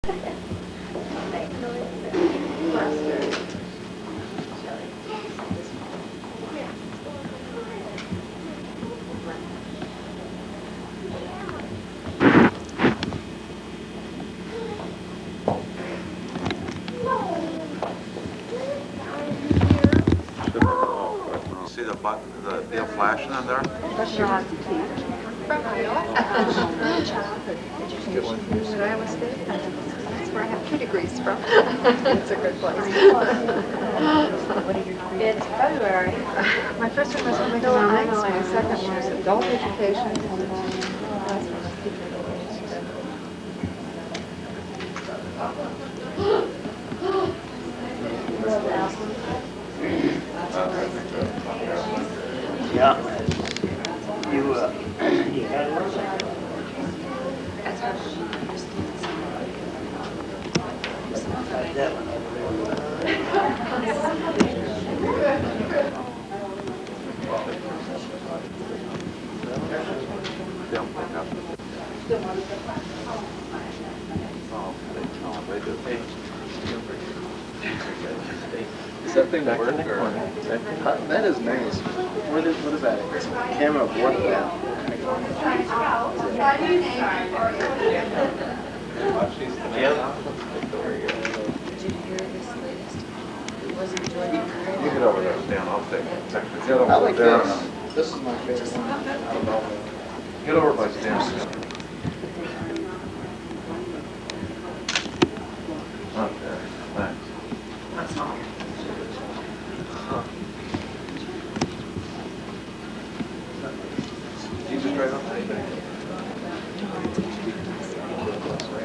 See the button, the deal flashing on there? That's your from Iowa. Get one from your Iowa State. That's where I have 2 degrees from. It's a good place. It's February. My first one was home economics. My second one was adult education. Yeah. You had one? That one Is that thing working or? That is nice. What is that? Camera of what? You get over there, Stan, I'll take it. Get I over like there. this. This is my favorite one. Get over by Stan. Okay, thanks. That's all. You just drive up there.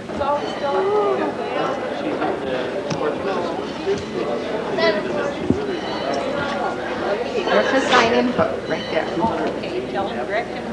It's all still There's his sign-in book right there. okay. Tell him direct him.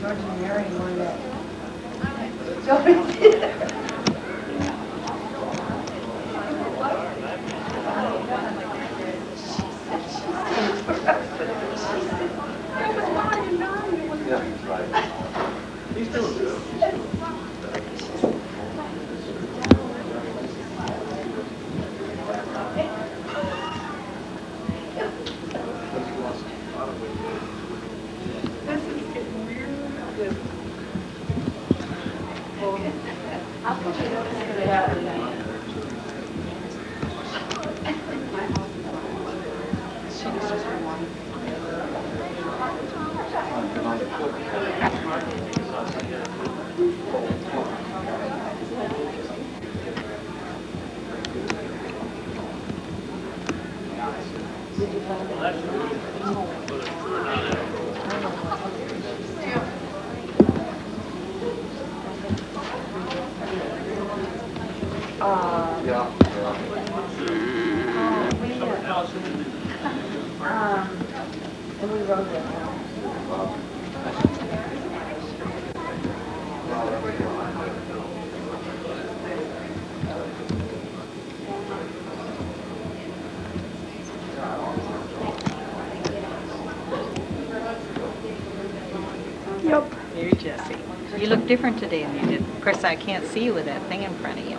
George and Mary one that. Yeah, he's right. He's doing good. And we wrote it. Yep. You're Jesse. You look different today than you did. Of course, I can't see you with that thing in front of you.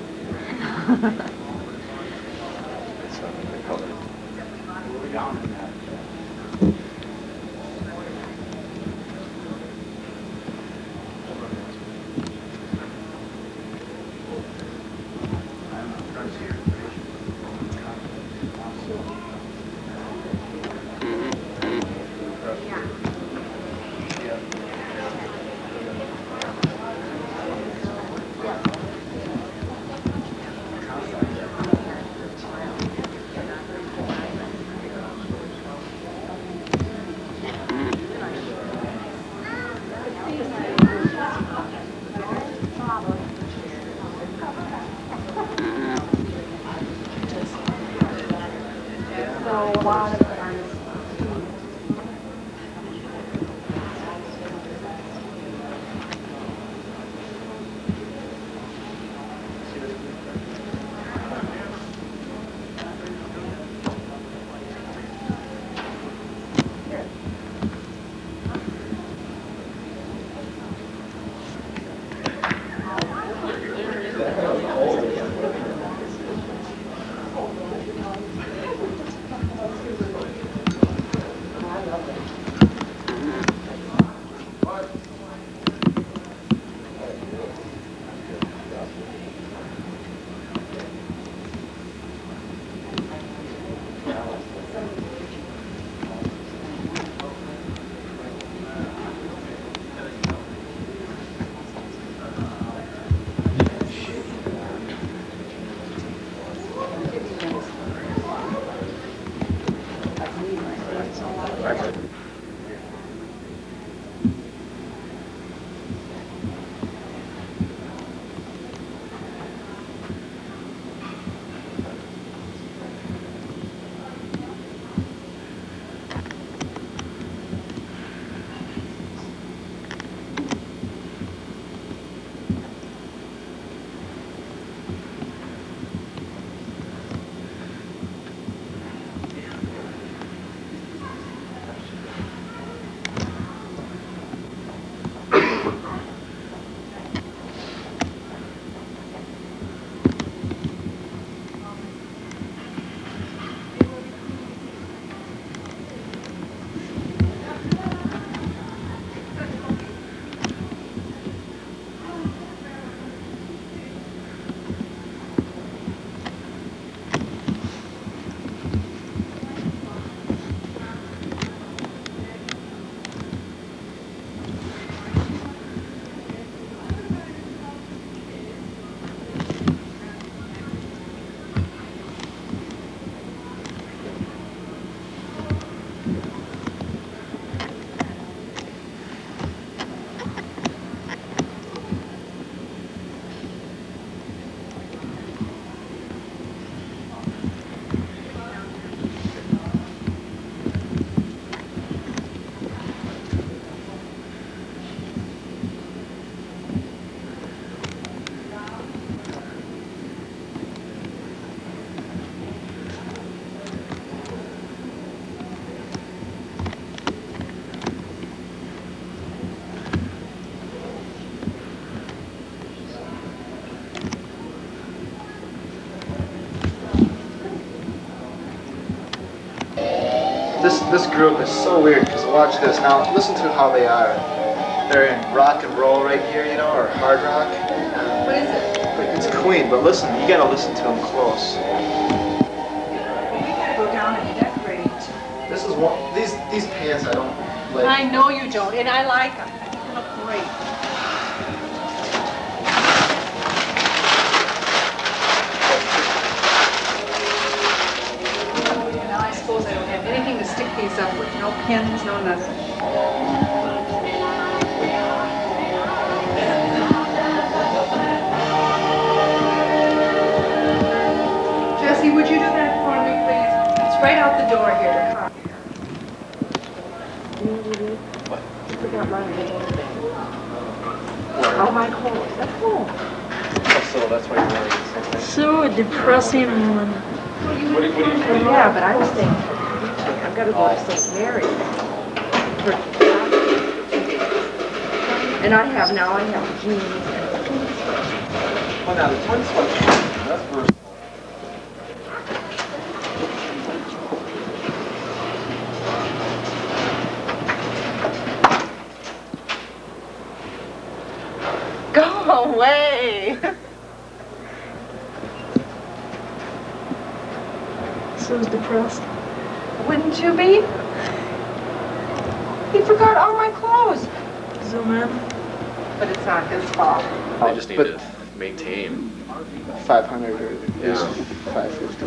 This group is so weird because watch this. Now listen to how they are. They're in rock and roll right here, you know, or hard rock. What is it? It's Queen, but listen, you gotta listen to them close. Go down and decorate. This is one. These pants I don't like. I know you don't, and I like them. I think they look great. Now I suppose I don't have anything to stick these up with. No pins, no nothing. Jesse, would you do that for me, please? It's right out the door here, the car. Oh, my clothes. That's cool. So that's why you're wearing the same thing. So depressing woman. Yeah, but I was thinking, I've got to go to St. Mary's. And I have jeans and Well, now the twin sweatshirt, that's versatile. Go away! So depressed. wouldn't you be? He forgot all my clothes. Zoom in. But it's not his fault. They just need to maintain. 500 or Yeah. 550.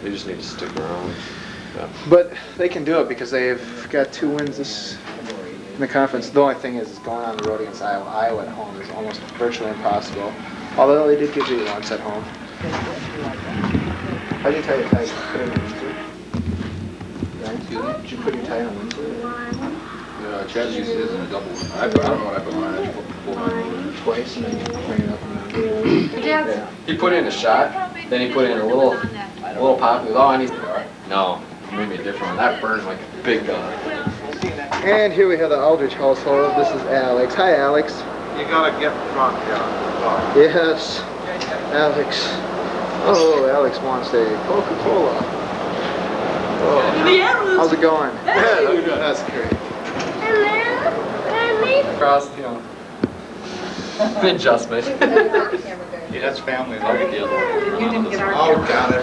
They just need to stick around. Yeah. But they can do it because they've got 2 wins in the conference. The only thing is going on the road against Iowa. Iowa at home is almost virtually impossible. Although they did get beat once at home. How do you tie your tie? Put it in Windsor? Right? Did you put your tie on Windsor? Chaz uses it in a double. I don't know what I put mine. I just put full one. Twice and then you bring it up. Dad's He put in a shot, then he put in a little pop. He goes, oh, I need. No, maybe a different one. That burns like a big gun. And here we have the Aldrich household. This is Alex. Hi, Alex. You gotta get drunk, yeah. Yes, Alex. Oh, Alex wants a Coca-Cola. Oh, how's it going? That's great. Across, you know, an adjustment. Yeah, that's family. I'll get the other one. You didn't get our Oh, got it.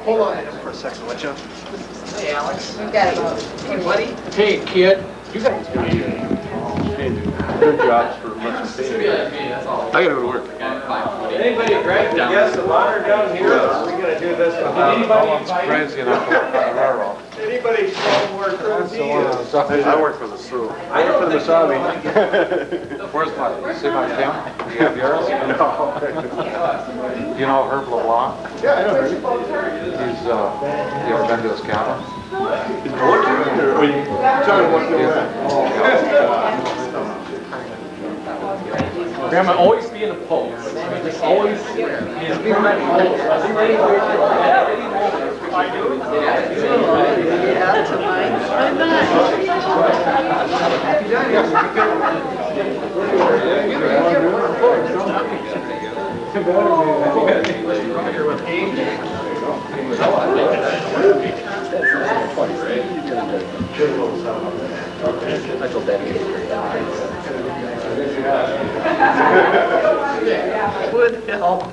Hold on for a second, would you? We've got about. Hey, buddy. Hey, kid. You got Good jobs for much I gotta go to work. Anybody grab the guests of honor down here? We're gonna do this without crazy enough to work on the railroad. Anybody from work for the I work for the Sioux. I work for the Masabi. Where's my, see my Kim? You have yours? No. Do you know Herb LeBlanc? Yeah, I know her. He's, you ever been to his cabin? Grandma, always be in the pose. Always be ready. Would help.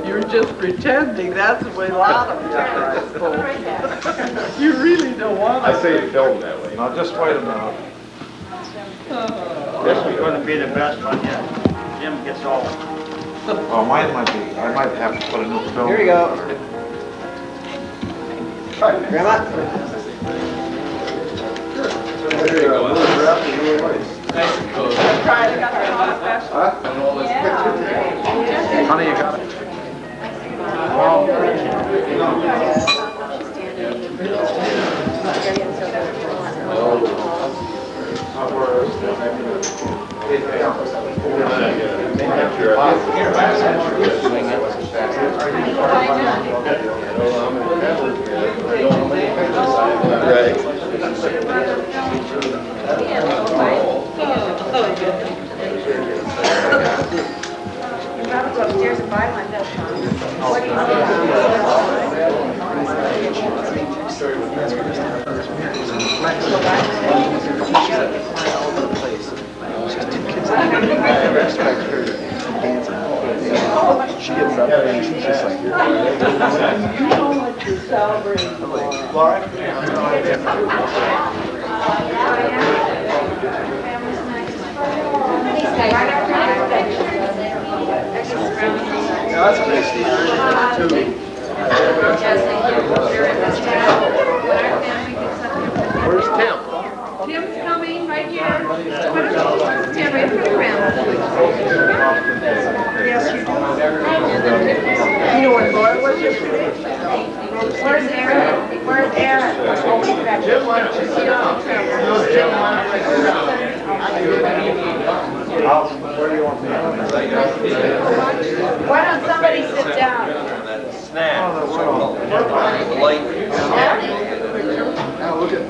You're just pretending. That's the way a lot of them are, I suppose. You really don't want to. I say you film that way. Now, just wait a minute. This is going to be the best one yet. Jim gets all. Well, mine might be, I might have to put a new film. Here we go. Hi, Grandma. There you go. Nice and cozy. Honey, you got it? You gotta go upstairs and buy one. What do you think? that's where this mirrors and reflects. She's like all over the place. She's 2 kids. I never expect her to dance on she gets up and she's just like, You know what you're celebrating. I'm like, Laura? That's nice too. Where's Tim? Tim's coming right here. Stand right in front of Grandma. Yes, you do. You know what Laura was yesterday? Where's Aaron? Where's Aaron? Jim, why don't you sit down? Jim, why don't you sit down? Where do you want me? Why don't somebody sit down? Snack. Now look at,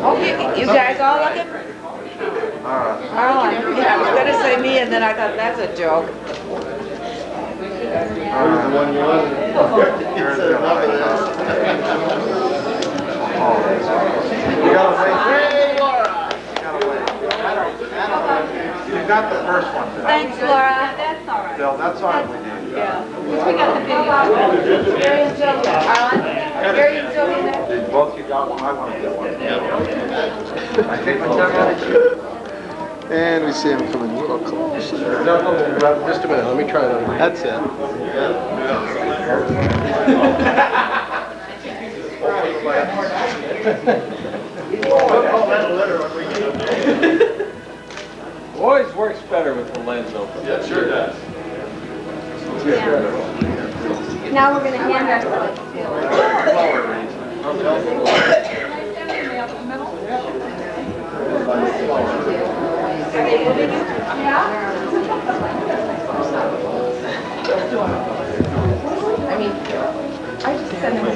Oh, you guys all looking? Oh, I was gonna say me, and then I thought that's a joke. Where's the one you want? Here's the one. You gotta wait. Hey, Laura! You got the first one. Thanks, Laura. That's all right. Bill, that's all right we did. Yeah. We got the video. Gary and Sylvia. Gary and Sylvia there. Did both you got one? I want to get one. I take my tongue out of you. and we see him coming a little closer. Just a minute, let me try it on. That's it. Always works better with the lens open. Yeah, it sure does. Now we're going to hand our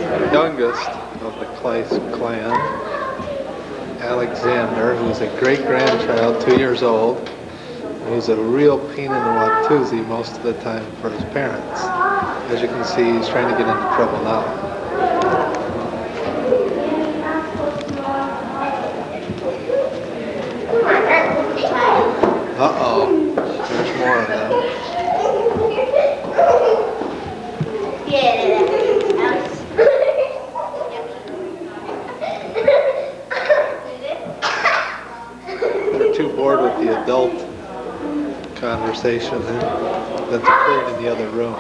The youngest of the Kleiss clan, Alexander, who's a great-grandchild, 2 years old, who's a real pain in the watusi most of the time for his parents. As you can see, he's trying to get into trouble now. Uh-oh, there's more of them. They're too bored with the adult conversation that's occurring in the other room.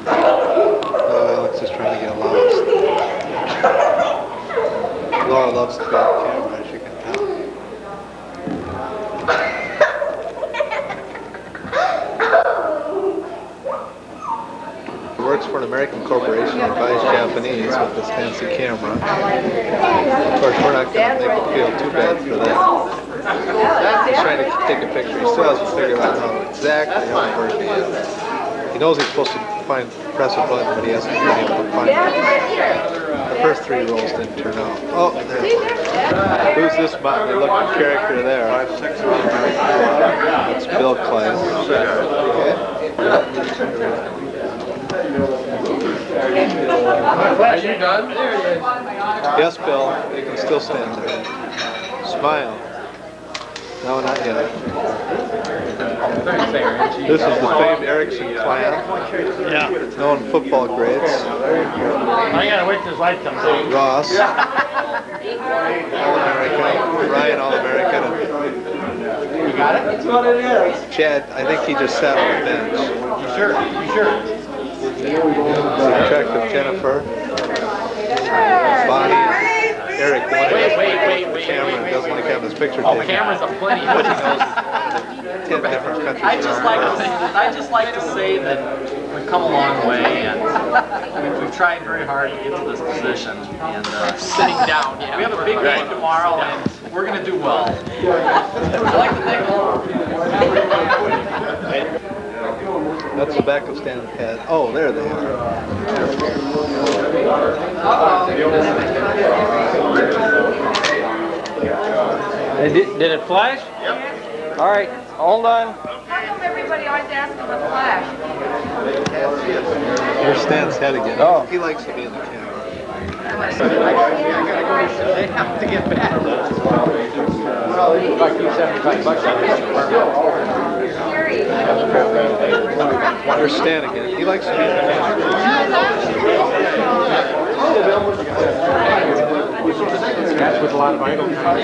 Now Alex is trying to get lost. Laura loves to be on camera, as you can tell. He works for an American corporation that buys Japanese with this fancy camera. Of course, we're not going to make it feel too bad for that. He's trying to take a picture. He still hasn't figured out how exactly how to work it is. He knows he's supposed to press a button, but he hasn't been able to find it. The first 3 rolls didn't turn out. Oh, there. Who's this motley looking character there? That's Bill Kleiss. Are you done? Yes, Bill. You can still stand there. Smile. No, not yet. This is the famed Erickson clan. Yeah. Known football greats. I gotta wait till his light comes on. Ross. All-American. Ryan, All-American. You got it? That's what it is. Chad, I think he just sat on the bench. You sure? You sure? The attractive Jennifer. Bonnie. Eric, the one Wait. Cameron doesn't like having his picture Oh, taken. cameras are plenty. But he knows 10 different countries. I just like to say that we've come a long way, and we've tried very hard to get to this position. And Sitting down, yeah. we have a big game tomorrow, and we're going to do well. I like to think. That's the back of Stan's head. Oh, there they are. Did it flash? Yep. All right, hold on. How come everybody always asks for the flash? There's Stan's head again. Oh. He likes to be in the camera. They have to get back. Well, if I keep $75 on this. There's Stan again. He likes to be in the That's with a lot of idle cars.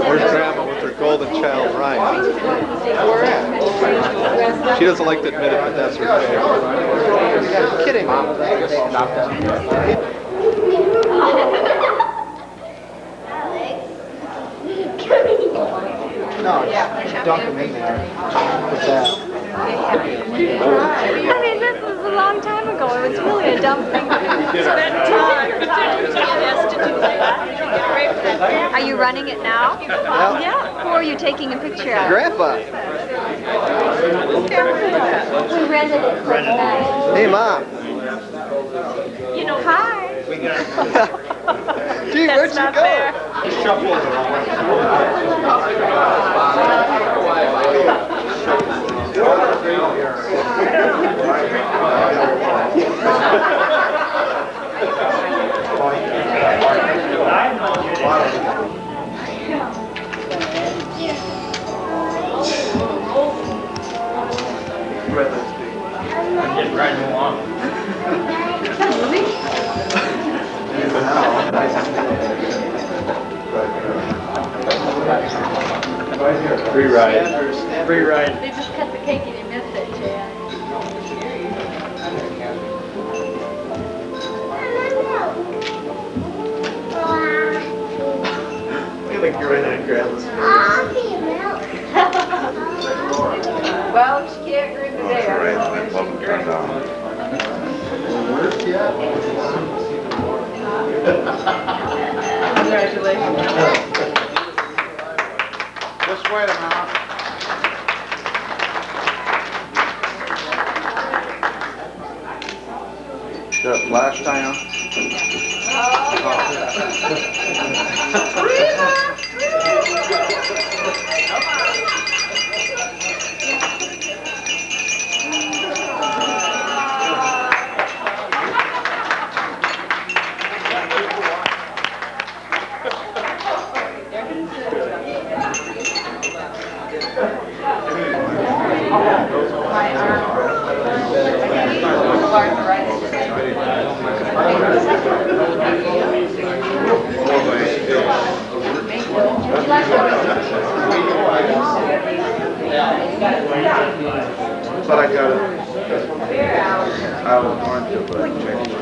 Where's Grandma with her golden child, Ryan? She doesn't like to admit it, but that's her favorite. You're kidding No, just dunk them in there. With that. I mean, this was a long time ago. It was really a dumb thing to do. Are you running it now? Yeah. Who are you taking a picture of? Grandpa. We rented it for the night. Hey, Mom. Hi. Gee, where'd you go? I'm just riding along. Free ride. Free ride. They just cut the cake and you missed it, Chad. Look at the grin on Grandma's Well, she can't grin today. Congratulations. Just wait a minute. Got a flash tie on? But I got it. I was going to, but I changed it.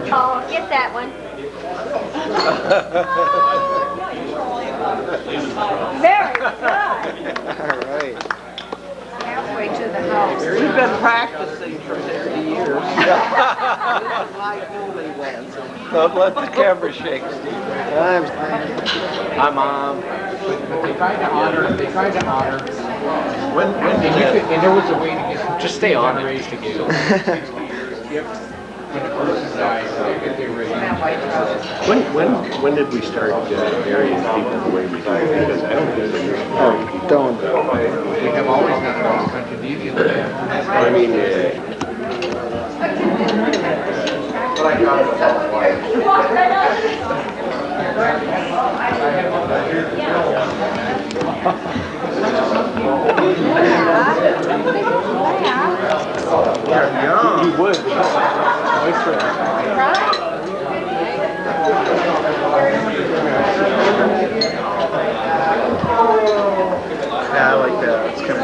Oh, get that one. Very good. All right. Halfway to the house. We've been practicing for 30 years. This is like newlyweds. Don't let the camera shake, Steve. Hi, Mom. They tried to honor. When did you? And there was a way to get. Just stay on it. Raised to give. When the person dies, they raise. When did we start burying people the way we do? Because I don't think there's... Don't. We have always done it on country deviant. I mean, You would. Yeah, I like that. It's kind of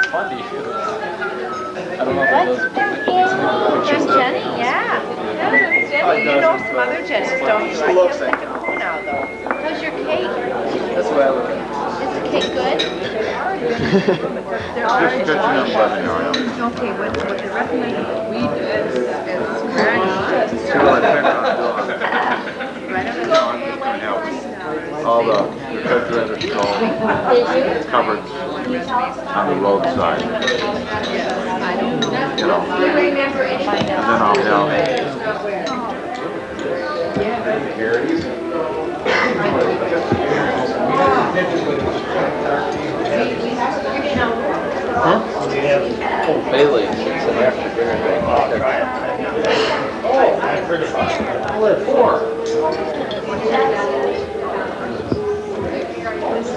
Fun to use. I don't know if There's Jenny, yeah. Yeah, there's Jenny. You know some other Jennys, don't you? I can't think of who now, though. How's your cake? That's the way I look at it. Is the cake good? There are. Just catching up by the hour. Okay, what they recommend wheat is See what I picked on doing. right on No, I'm just gonna have all the refrigerator stove covered on the roadside. You know, and then I'll have Bailey, it's an after dinner drink.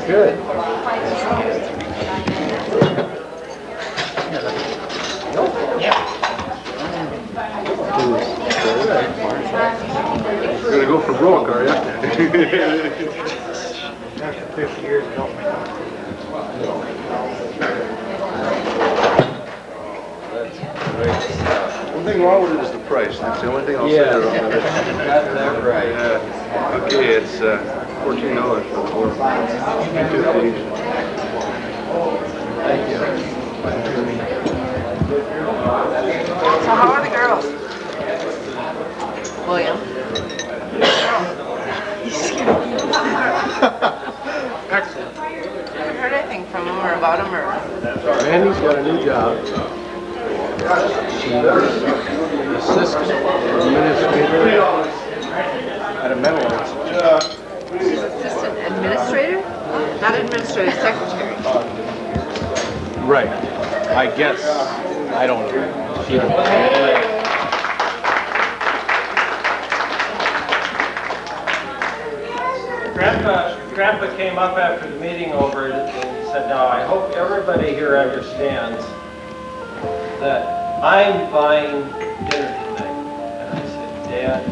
Good. You're gonna go for broke, are you? After 50 years, don't make One thing wrong with it is the price. That's the only thing I'll say. Yeah. Got that right. Okay, it's $14 for the board. So how are the girls? William? Excellent. Haven't heard anything from him or about him or... Randy's got a new job. She's assistant administrator at a mental institute. She's assistant administrator? Not administrative secretary. Right. I guess. I don't know. Grandpa came up after the meeting over and said, now I hope everybody here understands that I'm buying dinner tonight. And I said, Dad,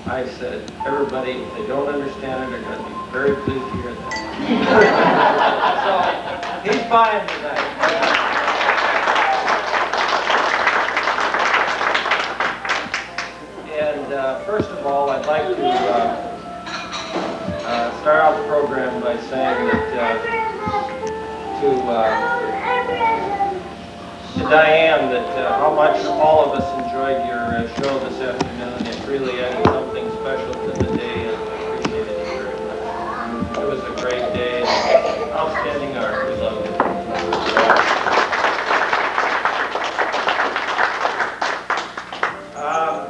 I said, everybody, if they don't understand it, are going to be very pleased to hear that. So, he's buying tonight. And first of all, I'd like to start out the program by saying that to Diane that how much all of us enjoyed your show this afternoon. It really added something special to the day, and I appreciated it very much. It was a great day, and outstanding art. We loved it.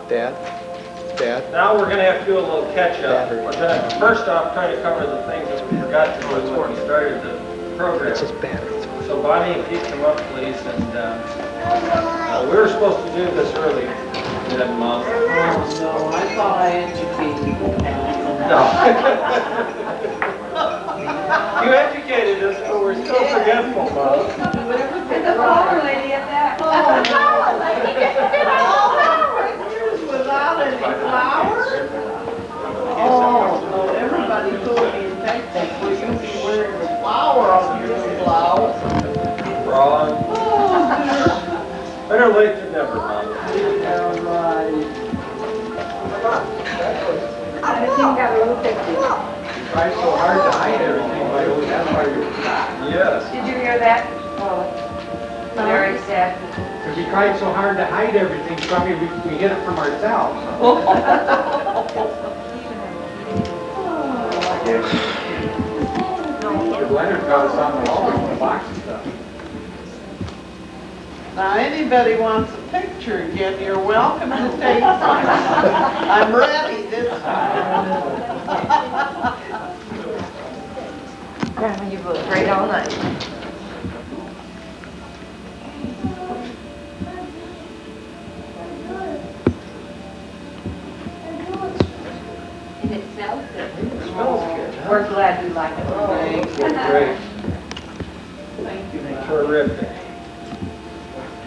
Dad? Now we're going to have to do a little catch-up. We're going to first off try to cover the things that we forgot to do when we started the program. It's just batteries. So Bonnie, if you come up, please, and we were supposed to do this early, then Mom. Oh, no, I thought I educated you. No. You educated us, but we're still forgetful, Mom. And the flower lady at that. Oh, yours without any flowers? Oh, no, everybody told me in Texas we should be wearing a flower on your blouse. Wrong. Oh, Better late than never, Mom. yeah, right. Everything got a little picture. Tried so hard to hide everything, but that's why you're Yes. Did you hear that? Very sad. because we tried so hard to hide everything from you, we hid it from ourselves. Leonard got us on the wall with the box and stuff. Now, anybody wants a picture again, you're welcome to take some. I'm ready this time. Grandma, you look great all night. And it smells good. It smells good. We're glad you like it. Great. Thank you. Terrific.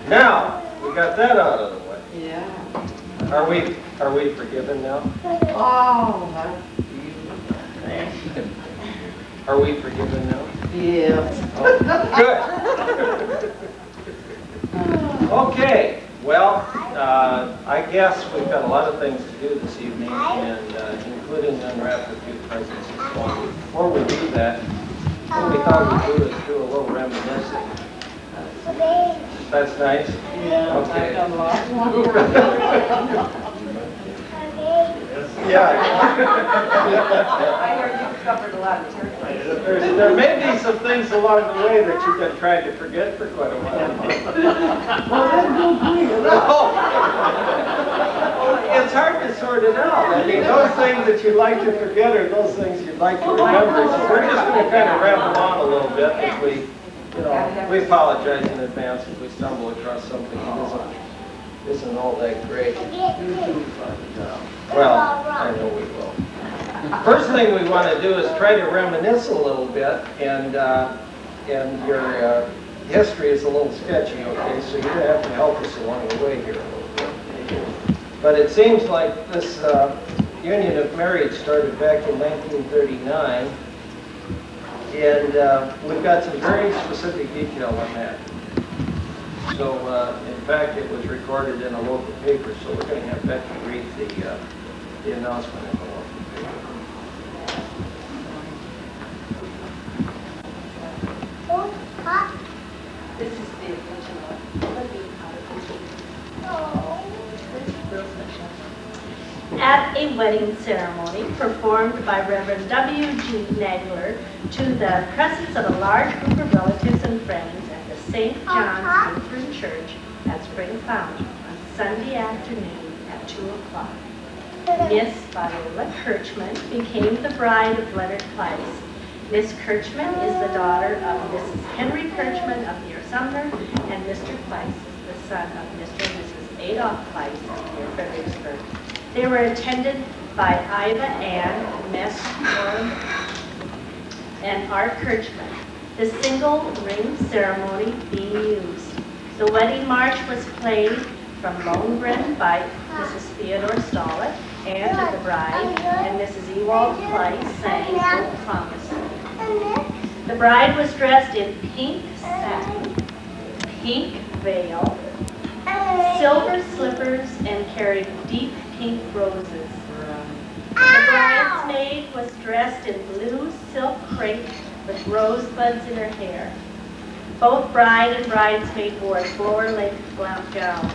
Now, we got that out of the way. Yeah. Are we forgiven now? Oh, that's beautiful. Are we forgiven now? Yeah. Good. Okay. Well, I guess we've got a lot of things to do this evening, and including unwrap a few presents and so on. Before we do that, what we thought we'd do is do a little reminiscing. That's nice? Yeah, Okay. I've done a lot. Yeah. I heard you covered a lot of territory. There may be some things along the way that you've been trying to forget for quite a while. It's hard to sort it out. I mean, those things that you'd like to forget are those things you'd like to remember. So we're just going to kind of ramble on a little bit if we apologize in advance if we stumble across something that isn't all that great. Well, I know we will. First thing we want to do is try to reminisce a little bit, and your history is a little sketchy, okay, so you're going to have to help us along the way here a little bit. But it seems like this union of marriage started back in 1939, and we've got some very specific detail on that. So, in fact, it was recorded in a local paper, so we're going to have Becky read the announcement in the local paper. This is the original. At a wedding ceremony performed by Reverend W.G. Nagler to the presence of a large group of relatives and friends at the St. John's Lutheran Church at Spring Fountain on Sunday afternoon at 2 o'clock. Miss Viola Kirchman became the bride of Leonard Kleiss. Miss Kirchman is the daughter of Mrs. Henry Kirchman of near Sumner, and Mr. Kleiss is the son of Mr. and Mrs. Adolph Kleiss of near Fredericksburg. They were attended by Iva Ann, Miss Warren, and Art Kirchman. The single ring ceremony being used. The wedding march was played from Lohengrin by Mrs. Theodore Stollett, and the bride and Mrs. Ewald Kleiss sang Old Promise. The bride was dressed in pink satin, pink veil, silver slippers, and carried deep pink roses. The bridesmaid was dressed in blue silk crepe with rosebuds in her hair. Both bride and bridesmaid wore floor-length gowns.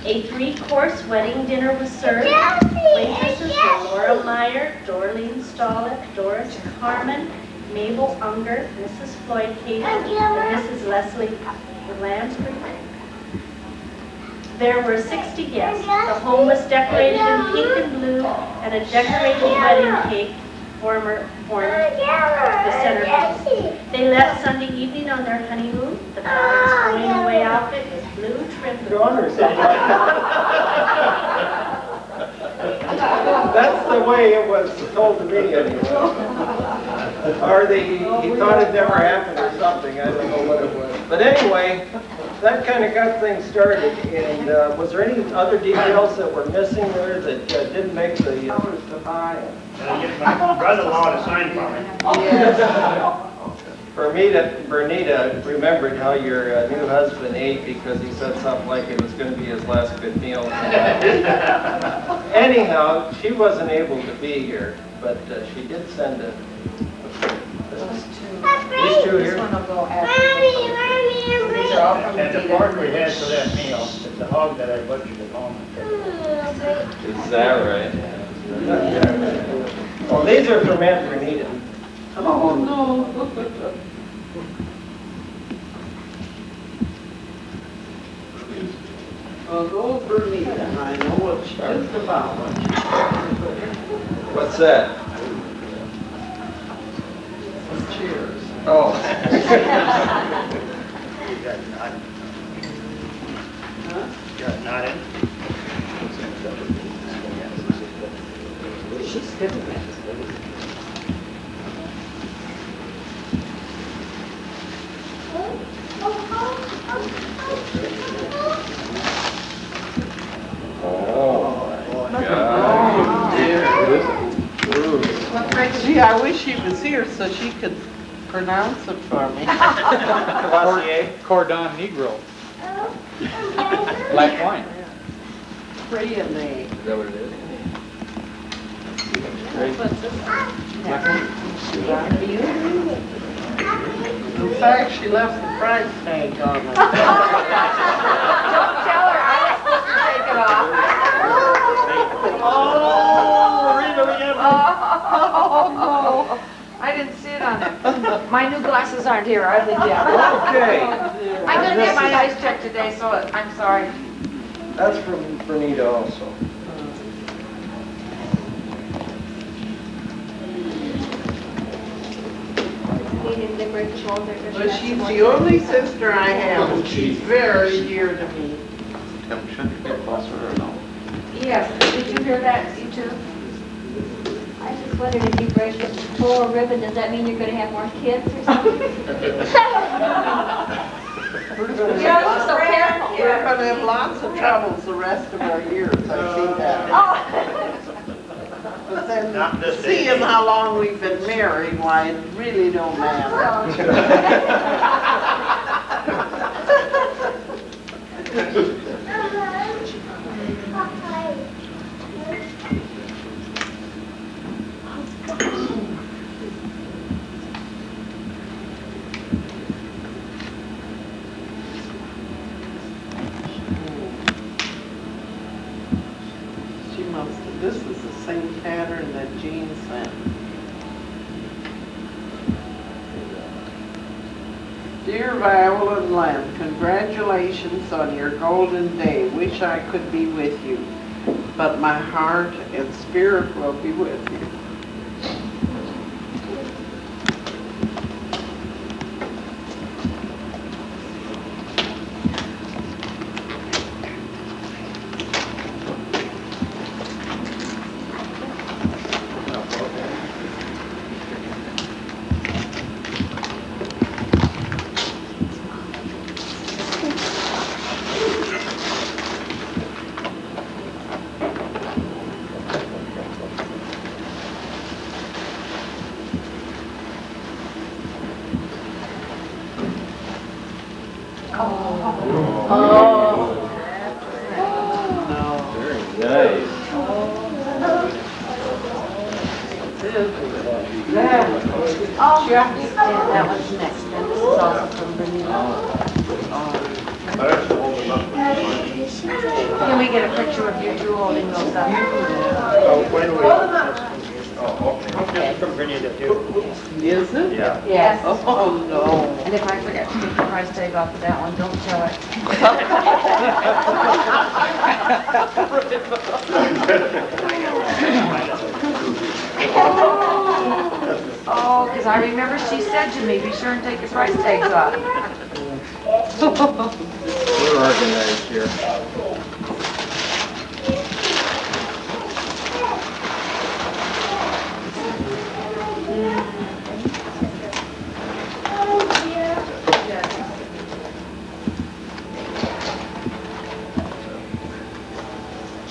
A three-course wedding dinner was served. Waitresses were Laura Meyer, Dorleen Stollett, Doris Carmen, Mabel Unger, Mrs. Floyd Cady, and Mrs. Leslie Lansbury. There were 60 guests. The home was decorated in pink and blue, and a decorated wedding cake formed the centerpiece. They left Sunday evening on their honeymoon. The bride's going-away outfit was blue trim. That's the way it was told to me anyway. Or he thought it never happened or something. I don't know what it was. But anyway, that kind of got things started. And was there any other details that were missing there that didn't make the... To buy it. Get my brother-in-law to sign for me. Yes. Bernita remembered how your new husband ate because he said something like it was going to be his last good meal. Anyhow, she wasn't able to be here, but she did send a... These two here? This one will go after. These are all from And the pork we had for that meal, it's the hog that I butchered at home. Is that right? Well, these are from Aunt Bernita. Oh, no. Well, go Bernita, I know what's just about what What's that? Cheers. Oh. You got it not in? She's getting it. Gee, I wish she was here so she could pronounce it for me. Cavassier. Cordon Negro. Black wine. Pretty and they. Is that what it is? In fact, she left the price tag on it. Don't tell her I was supposed to take it off. Oh, really? Oh, no. I didn't see it on there. My new glasses aren't here, I think yet. Okay. I'm gonna get my eyes checked today, so I'm sorry. That's from Bernita also. But she's the only sister I have, and she's very dear to me. Tim, shouldn't you get closer or no? Yes, did you hear that, you too? I just wondered if you break the full ribbon, does that mean you're gonna have more kids or something? We're gonna You know, she's so careful. We're gonna have lots of troubles the rest of our years, I see that. But then, seeing how long we've been married, why, it really don't matter. She must have, this is the same pattern that Jean sent. Dear Viola and Len, congratulations on your golden day. Wish I could be with you, but my heart and spirit will be with you. Nice. Oh, yeah, that one's next, and this is also from Bernita. Can we get a picture of you two holding those up? Oh, wait a minute. Oh, okay. This is from Bernita too. Is it? Yeah. Yes. Oh, no. And if I forget to take the price tag off of that one, don't tell it. Oh, because I remember she said to me, be sure and take the price tags off. We're organized here.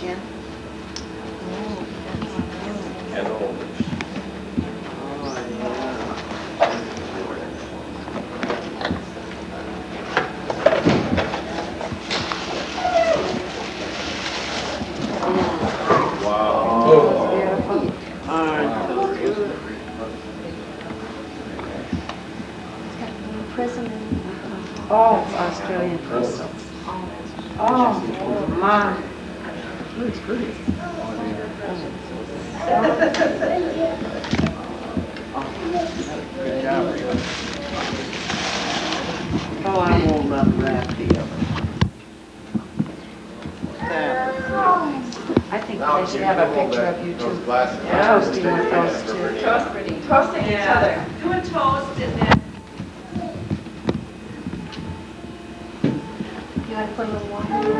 Jen? And holders. Oh, it's Australian crystals. Oh, my. Looks pretty. Good job. Oh, I won't unwrap the other. That is nice. I think they should have a picture of you two toasting with those two. Toasting each other. Do a toast and then. You want to put a little water in it?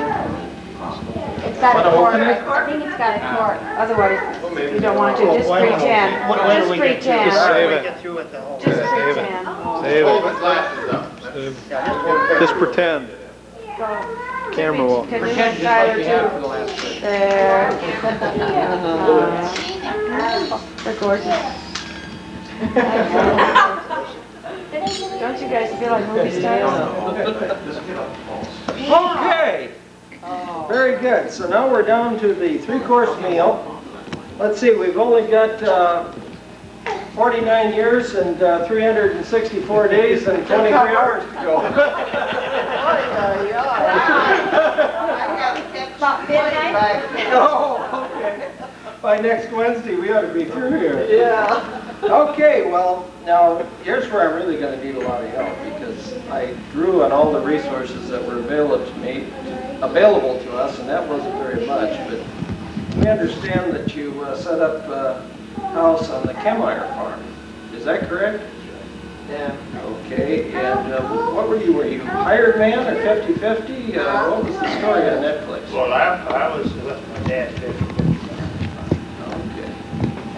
It's got a cork. I think it's got a cork. Otherwise, you don't want to, just pretend. When do Just we get through? pretend. Save We it. get through with the whole. Just Save it. pretend. Save Hold it. the glasses up. Just pretend. Go. Camera will. Can we Pretend have just like Tyler we have for too? the last trip. There. They're gorgeous. Don't you guys feel like movie stars? Okay, very good. So now we're down to the three-course meal. Let's see, we've only got 49 years and 364 days and 23 hours to go. About midnight? Oh, okay. By next Wednesday, we ought to be through here. Yeah. Okay, well, now, here's where I'm really going to need a lot of help, because I drew on all the resources that were available to us, and that wasn't very much, but we understand that you set up a house on the Kemmeyer farm. Is that correct? Yeah. Okay, and what were you? Were you hired man or 50-50? What was the story on that place? Well, I was with my dad 50. Okay.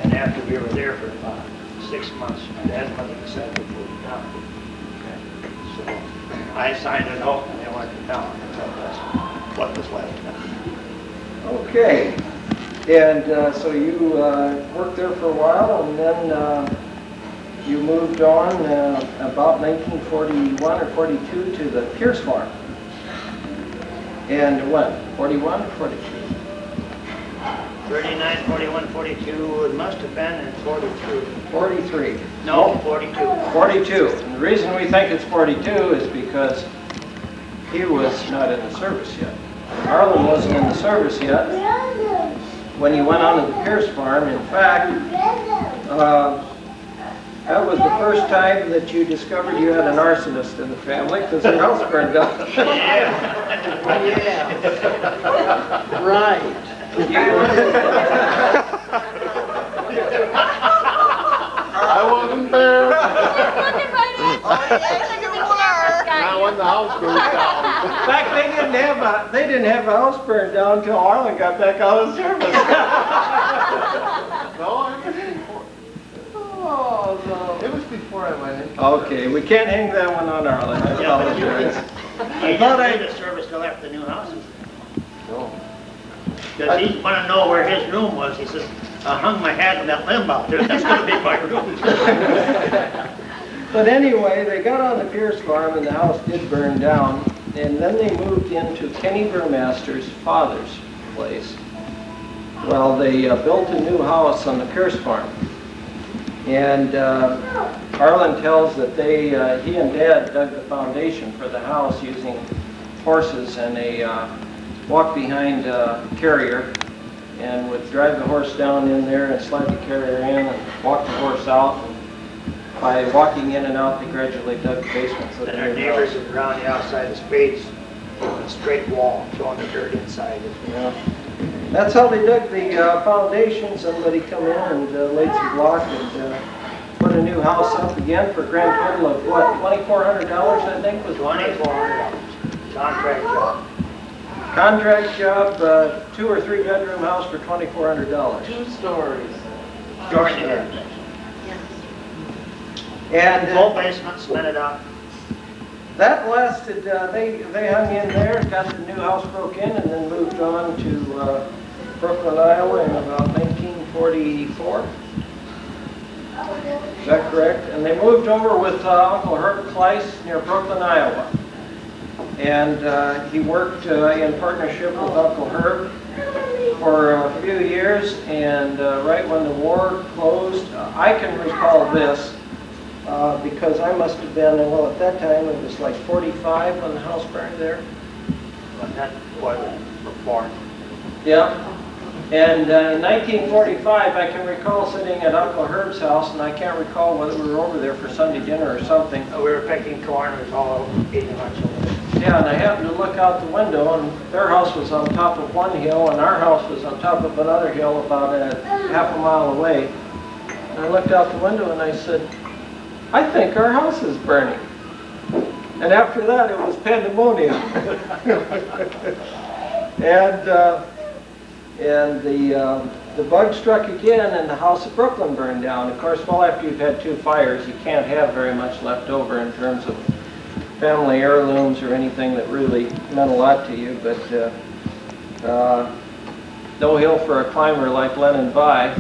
And after we were there for about 6 months, my dad's mother decided to move down. So I signed it off and they went to town. That's what was left. Okay, and so you worked there for a while, and then you moved on about 1941 or 42 to the Pierce farm. And when? 41 or 42? 39, 41, 42, it must have been in 43. 43. No, 42. 42. And the reason we think it's 42 is because he was not in the service yet. Arlen wasn't in the service yet when he went on to the Pierce farm. In fact, that was the first time that you discovered you had an arsonist in the family, because your house burned down. Yeah. Right. I wasn't there. Not when the house goes down. In fact, they didn't have a house burned down until Arlen got back out of service. No, I was before. Oh, no. It was before I went in. Okay, we can't hang that one on Arlen. I apologize. I thought I had the service till after the new houses. No. Because he wanted to know where his room was. He says, I hung my hat on that limb out there. That's going to be my room. But anyway, they got on the Pierce farm and the house did burn down. And then they moved into Kenny Burmaster's father's place. Well, they built a new house on the Pierce farm. And Arlen tells that he and Dad dug the foundation for the house using horses and a walk-behind carrier, and would drive the horse down in there and slide the carrier in and walk the horse out. And by walking in and out, they gradually dug the basement. So And our neighbors would around the outside of spades, a straight wall, throwing the dirt inside it. Yeah. That's how they dug the foundation. Somebody come in and laid some block and put a new house up again for a grand total of what, $2,400 I think was $2,400. Contract job. Contract job, 2 or 3 bedroom house for $2,400. 2 stories. Story there. And Full basement, cemented out. that lasted, they hung in there, got the new house broke in, and then moved on to Brooklyn, Iowa in about 1944. Is that correct? And they moved over with Uncle Herb Kleiss near Brooklyn, Iowa. And he worked in partnership with Uncle Herb for a few years, and right when the war closed, I can recall this, because I must have been, well, at that time it was like 45 when the house burned there. When that boy was born. Yeah. And in 1945, I can recall sitting at Uncle Herb's house, and I can't recall whether we were over there for Sunday dinner or something. We were picking corn, it was all eating lunch over there. Yeah, and I happened to look out the window, and their house was on top of one hill, and our house was on top of another hill about half a mile away. And I looked out the window and I said, I think our house is burning. And after that, it was pandemonium. And the bug struck again, and the house at Brooklyn burned down. Of course, well, after you've had 2 fires, you can't have very much left over in terms of family heirlooms or anything that really meant a lot to you. But no hill for a climber like Len and Vi.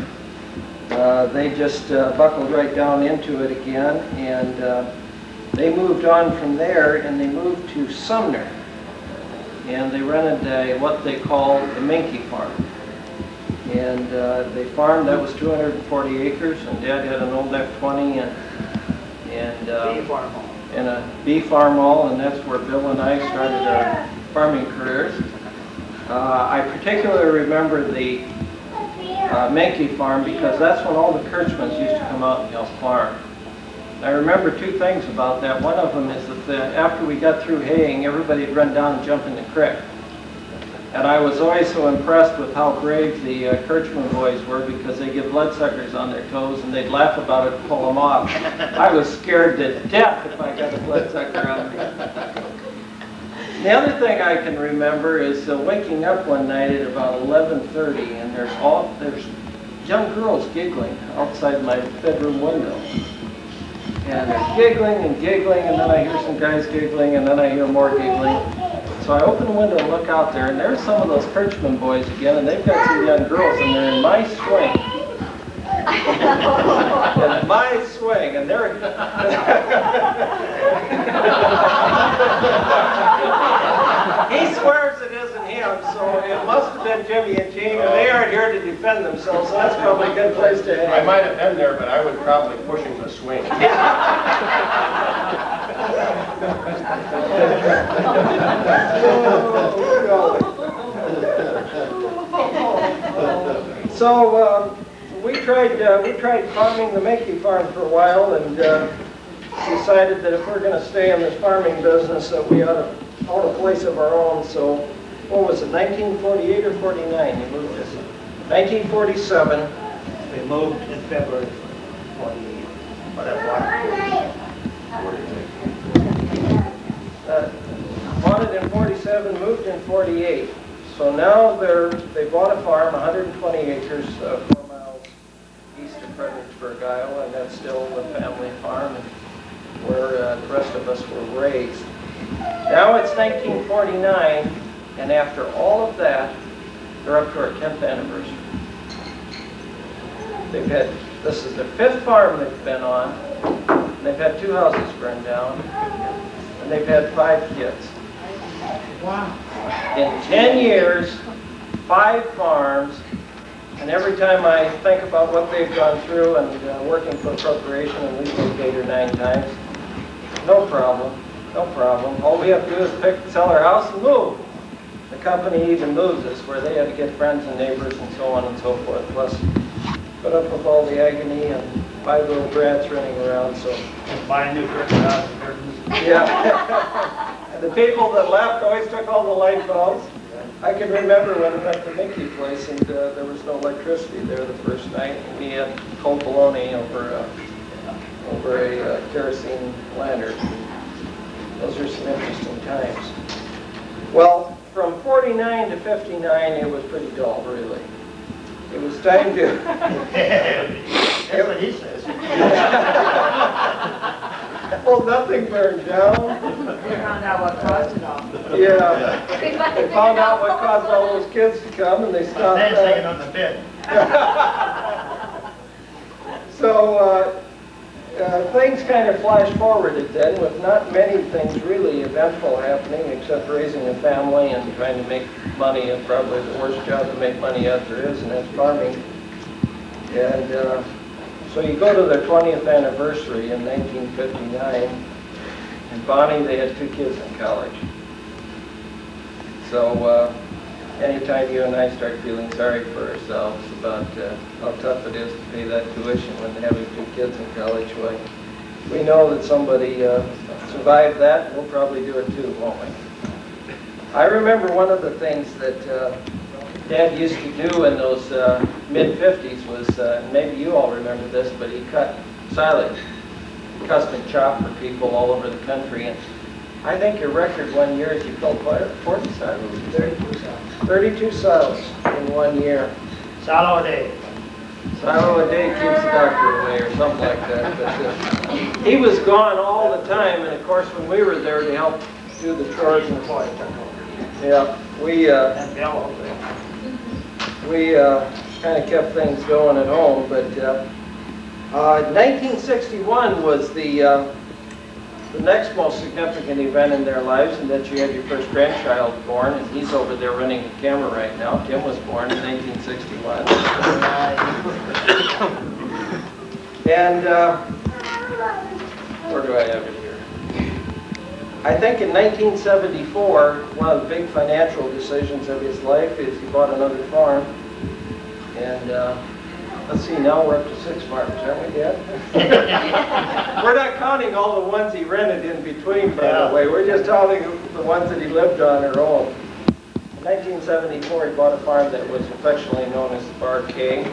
They just buckled right down into it again, and they moved on from there and they moved to Sumner. And they rented what they called the Menke farm. And they farmed, that was 240 acres, and Dad had an old F-20 and a bee farm all, and that's where Bill and I started our farming careers. I particularly remember the Menke farm because that's when all the Kirchmans used to come out and help farm. I remember two things about that. One of them is that after we got through haying, everybody would run down and jump in the creek. And I was always so impressed with how brave the Kirchman boys were because they get bloodsuckers on their toes and they'd laugh about it and pull them off. I was scared to death if I got a bloodsucker on me. The other thing I can remember is waking up one night at about 11:30 and there's young girls giggling outside my bedroom window. And they're giggling and giggling, and then I hear some guys giggling, and then I hear more giggling. So I open the window and look out there, and there's some of those Kirchman boys again, and they've got some young girls, and they're in my swing. In my swing, and they're... He swears it isn't him, so it must have been Jimmy and Gene, and they aren't here to defend themselves, so that's probably a good place to hang. I might have been there, but I was probably pushing the swing. So we tried farming the Menke farm for a while, and decided that if we're going to stay in this farming business, that we ought to own a place of our own. So, what was it, 1948 or 49? You moved this. 1947. We moved in February 48. Bought it in 47, moved in 48. So now they bought a farm, 120 acres, 4 miles east of Fredericksburg, Iowa, and that's still the family farm where the rest of us were raised. Now it's 1949, and after all of that, they're up to our 10th anniversary. This is the 5th farm they've been on, and they've had 2 houses burned down, and they've had 5 kids. Wow. In 10 years, 5 farms, and every time I think about what they've gone through and working for a corporation, and we moved 8 or 9 times, no problem, no problem. All we have to do is sell our house and move. The company even moves us where they had to get friends and neighbors and so on and so forth, plus put up with all the agony and 5 little brats running around, so. And buy a new curtain house and curtains. Yeah. And the people that left always took all the light bulbs. I can remember when I went to Mickey place and there was no electricity there the first night. We had cold bologna over a kerosene lantern. Those are some interesting times. Well, from 49 to 59, it was pretty dull, really. It was time to... That's what he says. Well, nothing burned down. We found out what caused it all. Yeah. They found out what caused all those kids to come, and they stopped. Dancing on the bed. So things kind of flashed forwarded then, with not many things really eventful happening, except raising a family and trying to make money, and probably the worst job to make money at there is, and that's farming. And so you go to their 20th anniversary in 1959, and Bonnie, they had 2 kids in college. So anytime you and I start feeling sorry for ourselves about how tough it is to pay that tuition when having 2 kids in college, well, we know that somebody survived that, and we'll probably do it too, won't we? I remember one of the things that Dad used to do in those mid-50s was, maybe you all remember this, but he cut silage, custom chop for people all over the country. And I think your record one year is you filled 40 silos? 32 silos. 32 silos in 1 year. Silo a day. Silo a day keeps the doctor away or something like that. But, he was gone all the time, and of course when we were there to help do the chores and yeah, we kind of kept things going at home. But 1961 was the the next most significant event in their lives, and that you had your first grandchild born, and he's over there running the camera right now. Tim was born in 1961. And where do I have it here? I think in 1974, one of the big financial decisions of his life is he bought another farm. And let's see, now we're up to 6 farms, aren't we, Dad? We're not counting all the ones he rented in between, by the way. We're just counting the ones that he lived on or owned. In 1974, he bought a farm that was affectionately known as the Bar K,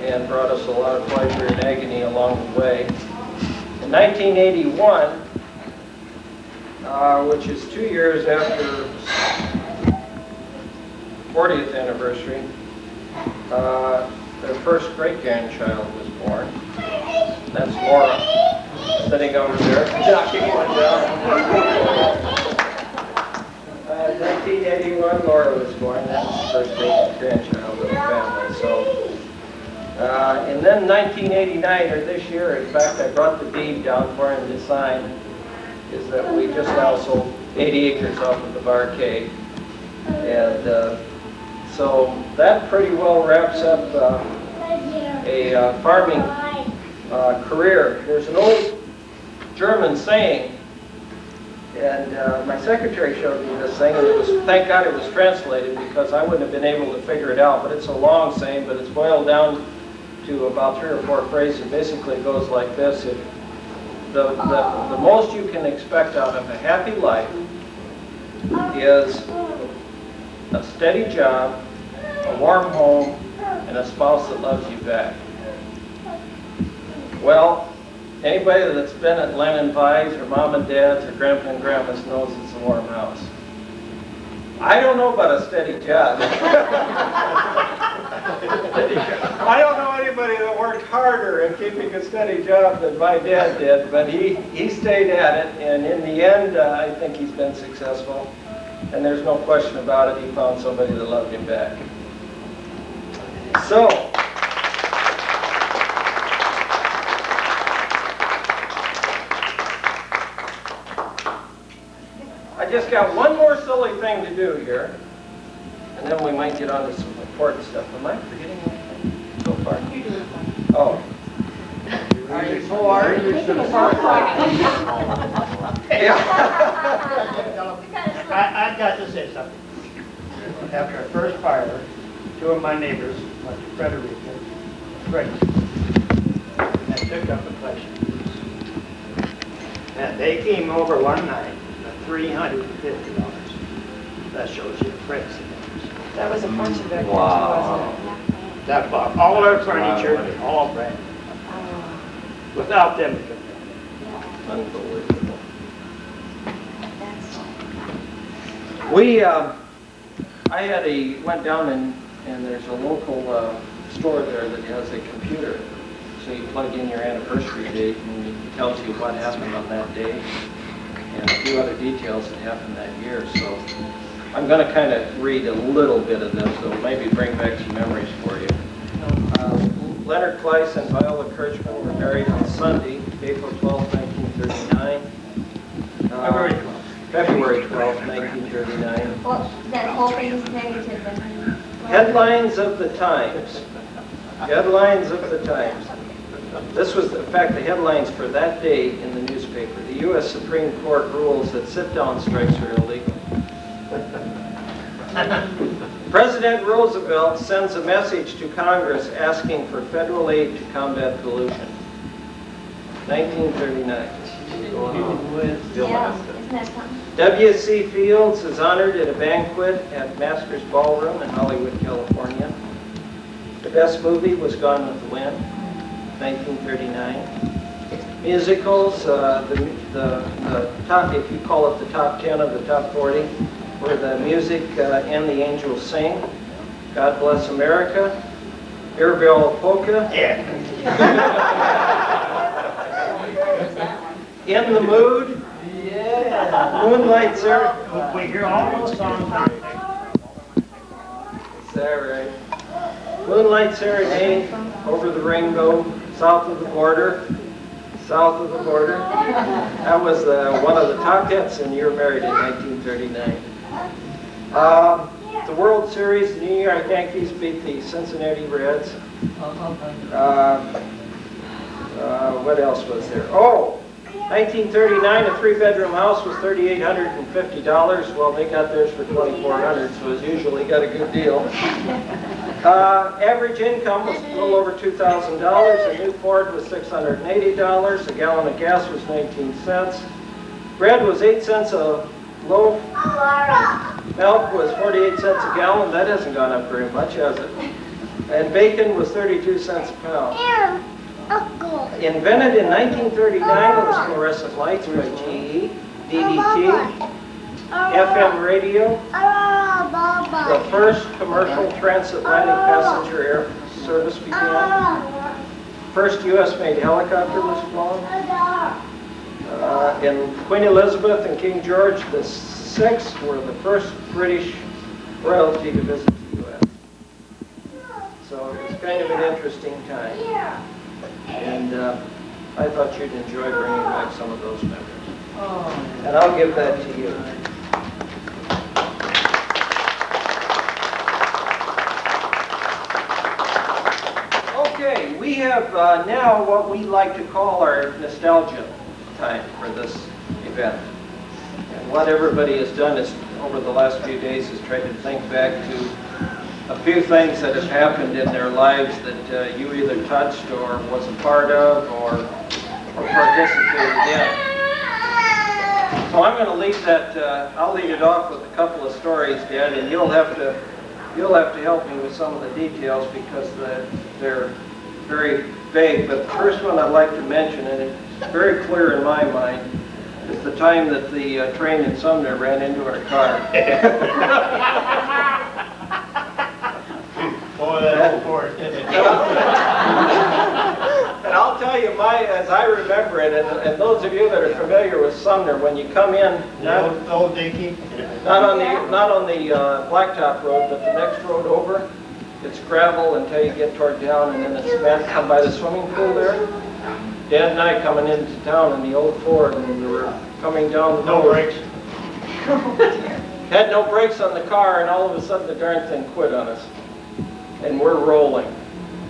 and brought us a lot of pleasure and agony along the way. In 1981, which is 2 years after 40th anniversary, their first great-grandchild was born. That's Laura, sitting over there, knocking one down. 1981, Laura was born. That was the first great-grandchild of the family. So, and then 1989, or this year, in fact, I brought the deed down for him to sign, is that we just now sold 80 acres off of the Bar K. And so that pretty well wraps up a farming career. There's an old German saying, and my secretary showed me this thing, and it was, thank God it was translated because I wouldn't have been able to figure it out, but it's a long saying, but it's boiled down to about 3 or 4 phrases. Basically it goes like this: if the most you can expect out of a happy life is a steady job, a warm home, and a spouse that loves you back. Well, anybody that's been at Len and Vi's or Mom and Dad's or Grandpa and Grandma's knows it's a warm house. I don't know about a steady job. I don't know anybody that worked harder in keeping a steady job than my dad did, but he stayed at it, and in the end, I think he's been successful. And there's no question about it, he found somebody that loved him back. So, I just got one more silly thing to do here, and then we might get on to some important stuff. Am I forgetting anything so far? Oh. Are you bored? Yeah. I've got to say something. After our first fire, 2 of my neighbors went to Frederica, and took up a collection. And they came over one night for $350. That shows you the price. That was a bunch of their Wow. wasn't it? That bought all their furniture, all brand new. Without them, it couldn't have been. Unbelievable. We, went down and there's a local store there that has a computer. So you plug in your anniversary date and it tells you what happened on that day and a few other details that happened that year. So I'm going to kind of read a little bit of this, so maybe bring back some memories for you. Leonard Kleiss and Viola Kirchman were married on Sunday, April 12, 1939. February 12, 1939. Well, that whole thing is negative then. Headlines of the Times. Headlines of the Times. This was, in fact, the headlines for that day in the newspaper. The U.S. Supreme Court rules that sit-down strikes are illegal. President Roosevelt sends a message to Congress asking for federal aid to combat pollution. 1939. Yeah, isn't that something? W.C. Fields is honored at a banquet at Masters Ballroom in Hollywood, California. The best movie was Gone with the Wind, 1939. Musicals, the top, if you call it the top 10 of the top 40, where the music and the angels sing. God Bless America, Irville Polka. Yeah. In the Mood. Yeah. Moonlight Serenade. We hear all those songs on the Is that right? Moonlight Serenade, Over the Rainbow, South of the Border, south of the border. That was one of the top hits, and you were married in 1939. The World Series, the New York Yankees beat the Cincinnati Reds. What else was there? Oh, 1939, a 3-bedroom house was $3,850. Well, they got theirs for $2,400, so it's usually got a good deal. Average income was a little over $2,000. A new Ford was $680. A gallon of gas was 19 cents. Bread was 8 cents a loaf. Milk was 48 cents a gallon. That hasn't gone up very much, has it? And bacon was 32 cents a pound. Invented in 1939 was fluorescent lights by GE, DDT, FM radio, the first commercial transatlantic passenger air service began, first U.S.-made helicopter was flown, and Queen Elizabeth and King George VI were the first British royalty to visit the U.S. So it was kind of an interesting time. And I thought you'd enjoy bringing back some of those memories. And I'll give that to you. Okay, we have now what we like to call our nostalgia time for this event. And what everybody has done is, over the last few days, is try to think back to a few things that have happened in their lives that you either touched or was a part of or participated in. So I'm going to leave that. I'll lead it off with a couple of stories, Dad, and you'll have to help me with some of the details because they're very vague. But the first one I'd like to mention, and it's very clear in my mind, is the time that the train in Sumner ran into our car. Boy, that old Ford. And I'll tell you, as I remember it, and those of you that are familiar with Sumner, when you come in, not on the blacktop road, but the next road over, it's gravel until you get toward town, and then it's cement. Come by the swimming pool there. Dad and I coming into town in the old Ford, and we were coming down the road. No brakes. Had no brakes on the car, and all of a sudden the darn thing quit on us. And we're rolling,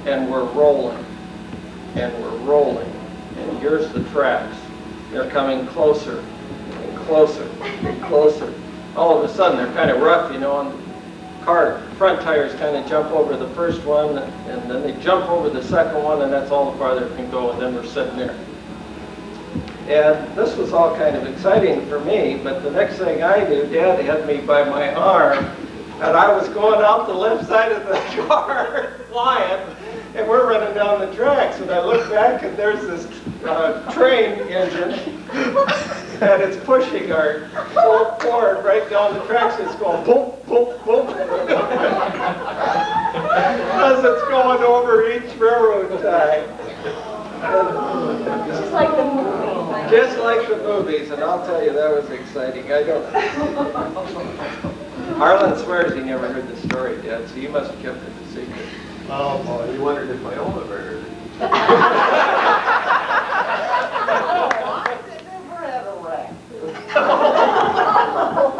and we're rolling, and we're rolling. And here's the tracks. They're coming closer and closer and closer. All of a sudden, they're kind of rough, you know, and the car front tires kind of jump over the first one, and then they jump over the second one, and that's all the farther it can go, and then we're sitting there. And this was all kind of exciting for me, but the next thing I knew, Dad had me by my arm, and I was going out the left side of the car, flying, and we're running down the tracks. And I look back, and there's this train engine, and it's pushing our old Ford right down the tracks. It's going boom, boom, boom, as it's going over each railroad tie. Just like the movies. Just like the movies, and I'll tell you, that was exciting. Harlan swears he never heard the story, Dad, so you must have kept it a secret. Oh, boy. You wondered if I own ever heard it.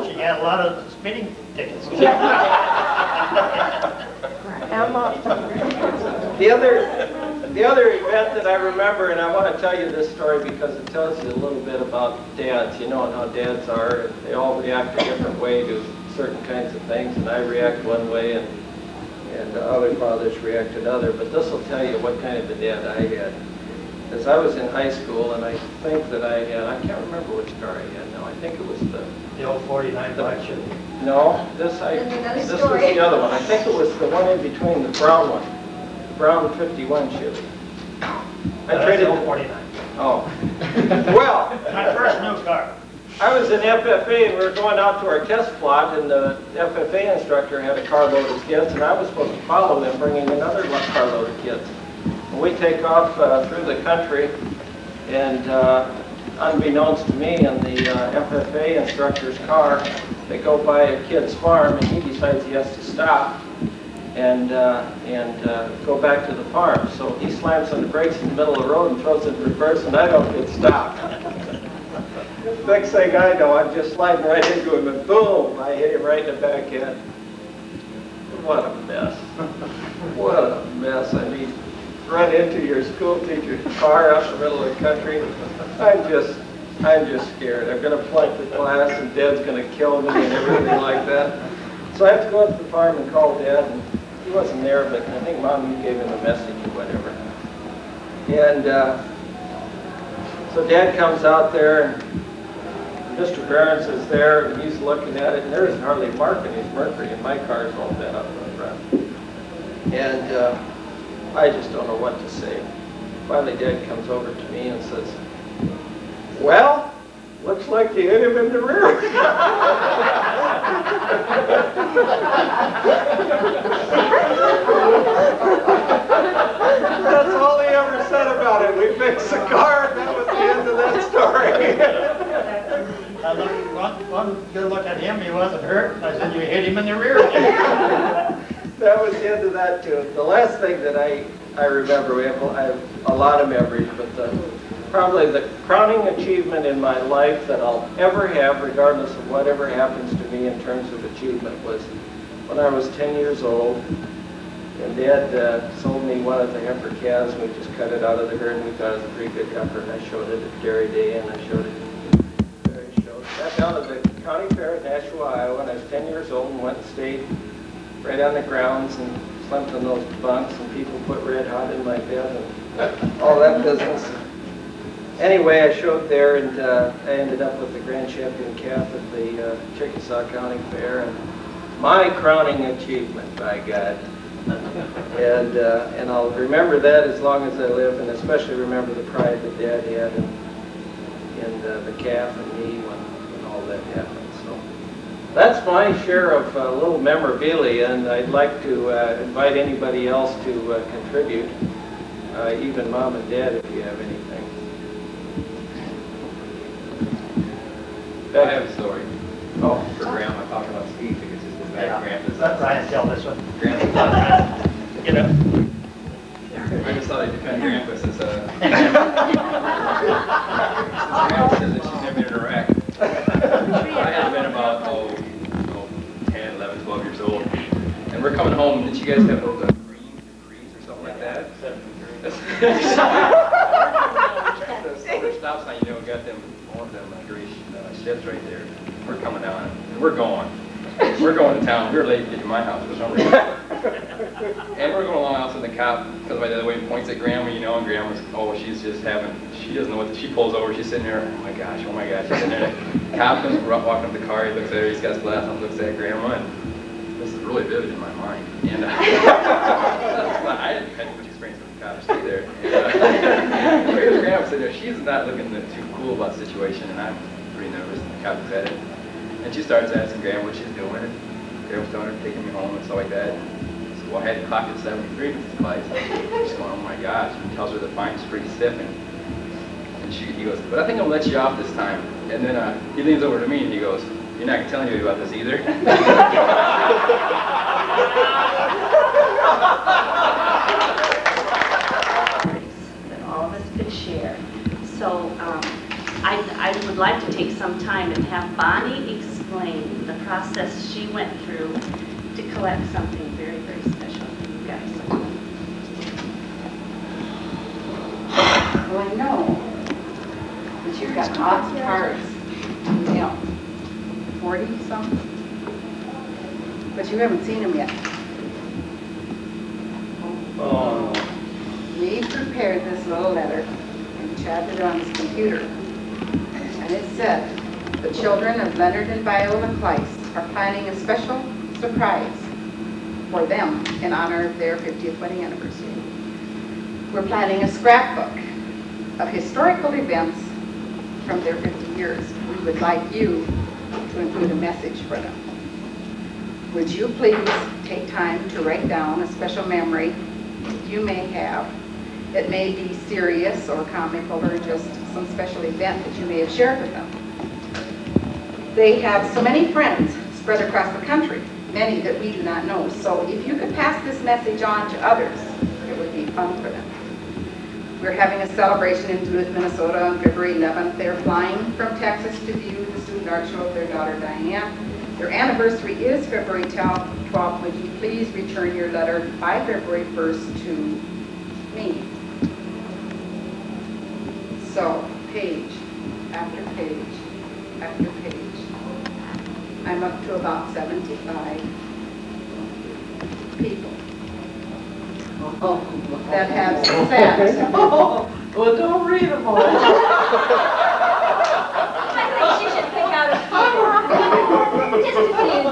She had a lot of spinning tickets. The other event that I remember, and I want to tell you this story because it tells you a little bit about dads, you know, and how dads are. They all react a different way to certain kinds of things, and I react one way, and other fathers react another. But this will tell you what kind of a dad I had. As I was in high school, and I think that I can't remember which car I had now. I think it was the old 49 black Chevy. No, this was the other one. I think it was the one in between, the brown one. Brown 51 Chevy. I traded the 49. Oh. Well. My first new car. I was in FFA, and we were going out to our test plot, and the FFA instructor had a carload of kids, and I was supposed to follow them, bringing another carload of kids. And we take off through the country, and unbeknownst to me, in the FFA instructor's car, they go by a kid's farm, and he decides he has to stop. And and go back to the farm. So he slams on the brakes in the middle of the road and throws it in reverse, and I don't get stopped. Next thing I know, I'm just sliding right into him, and boom, I hit him right in the back end. What a mess. What a mess. I mean, run into your school teacher's car out in the middle of the country. I'm just scared. I'm going to flunk the class, and Dad's going to kill me and everything like that. So I have to go up to the farm and call Dad, and he wasn't there, but I think Mom, you gave him a message or whatever. And so Dad comes out there, and Mr. Behrens is there, and he's looking at it, and there's hardly a mark in his Mercury, and my car's all bent up in front. And I just don't know what to say. Finally, Dad comes over to me and says, "Well, looks like you hit him in the rear." That's all he ever said about it. We fixed the car, and that was the end of that story. I looked, one good look at him, he wasn't hurt. I said, "You hit him in the rear." That was the end of that too. The last thing that I remember, I have a lot of memories, but probably the crowning achievement in my life that I'll ever have, regardless of whatever happens to me in terms of achievement, was when I was 10 years old, and Dad sold me one of the heifer calves, and we just cut it out of the herd, and we thought it was a pretty good heifer, and I showed it at Dairy Day, and I showed it sat down at the county fair at Nashua, Iowa, and I was 10 years old, and went and stayed right on the grounds and slept in those bunks, and people put red hot in my bed and all that business. Anyway, I showed there, and I ended up with the grand champion calf at the Chickasaw County Fair, and my crowning achievement, by God. And I'll remember that as long as I live, and especially remember the pride that Dad had in the calf and me when all that happened. So that's my share of little memorabilia, and I'd like to invite anybody else to contribute, even Mom and Dad, if you have anything. I have a story. Oh. For Grandma talking about ski tickets. Just Yeah, Grandma's. let Brian tell this one. Grandma. Get up. I just thought I'd defend Grandpa since Grandma says that she's never been in Iraq. I had been about 10, 11, 12 years old. And we're coming home. Did you guys have those creams or something like that? The solar stop sign, you know, got them, all of them grease sheds right there. We're coming down, and we're going. We're going to town. We were late to get to my house for some reason. And we're going along outside the cop, because by the other way he points at Grandma, you know, and Grandma's, she's just she doesn't know what, she pulls over, she's sitting there, oh my gosh, she's sitting there. The cop comes walking up the car, he looks at her, he's got his glass on, looks at Grandma, and this is really vivid in my mind. And I didn't have much experience with the cops there. And here's Grandma sitting there, she's not looking too cool about the situation, and I'm pretty nervous, and the cop looks at it. And she starts asking Grandma what she's doing, and Grandma's telling her, taking me home and stuff like that. So, well, I had the clock at 73, Mrs. Kleiss. She's going, oh my gosh. He tells her the fine's pretty stiff, and he goes, but I think I'll let you off this time. And then he leans over to me and he goes, you're not going to tell anybody about this either? That all of us could share. So I would like to take some time and have Bonnie explain the process she went through to collect something very, very special for you guys. Well, I know that you've got lots of cards, 40-something, but you haven't seen them yet. Oh. We prepared this little letter and chatted it on his computer. And it said, the children of Leonard and Viola Kleiss are planning a special surprise for them in honor of their 50th wedding anniversary. We're planning a scrapbook of historical events from their 50 years. We would like you to include a message for them. Would you please take time to write down a special memory you may have that may be serious or comical or just some special event that you may have shared with them. They have so many friends spread across the country, many that we do not know. So if you could pass this message on to others, it would be fun for them. We're having a celebration in Duluth, Minnesota on February 11th. They're flying from Texas to view the student art show of their daughter Diane. Their anniversary is February 12th. Would you please return your letter by February 1st to me? So, page after page after page. I'm up to about 75 people that have sent. Well, don't read them all. I think she should pick out a few. Just to see it.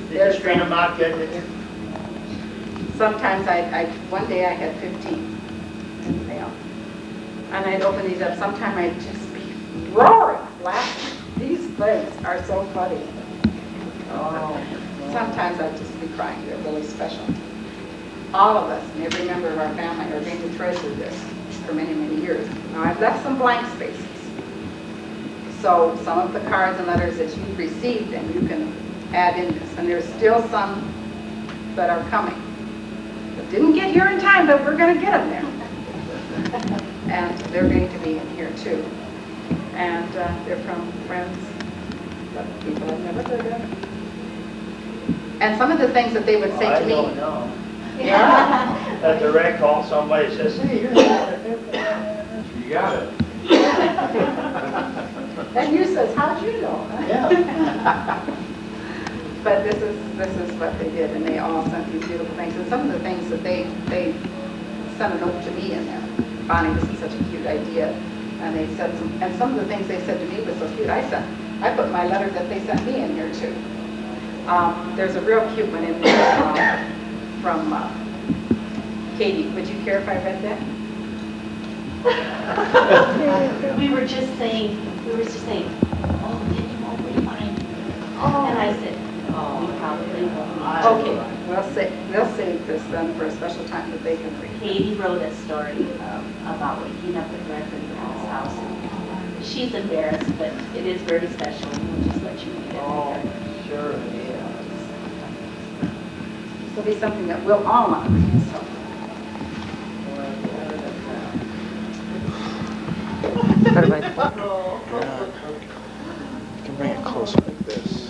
Did you screen them out good, did you? Sometimes one day I had 15 in the mail. And I'd open these up. Sometimes I'd just be roaring, laughing. These things are so funny. Sometimes I'd just be crying. They're really special. All of us and every member of our family are going to treasure this for many, many years. Now I've left some blank spaces. So some of the cards and letters that you've received, and you can add in this. And there's still some that are coming. That didn't get here in time, but we're going to get them there. And they're going to be in here too. And they're from friends, but people I've never heard of. And some of the things that they would say to me. I don't know. At the rec hall, somebody says, hey, you're not. You got it. And you says, how'd you know? Yeah. But this is what they did, and they all sent these beautiful things. And some of the things that they sent a note to me in there. Bonnie, this is such a cute idea. And they said some of the things they said to me was so cute. I put my letter that they sent me in here too. There's a real cute one in there from Katie. Would you care if I read that? We were just saying, oh, did you won't read mine? And I said, we probably won't. Okay, they'll save this then for a special time that they can read. Katie wrote a story about waking up at Reverend Brown's house. She's embarrassed, but it is very special. We'll just let you read it. Sure it is. It'll be something that we'll all honor. So. You can bring it closer like this.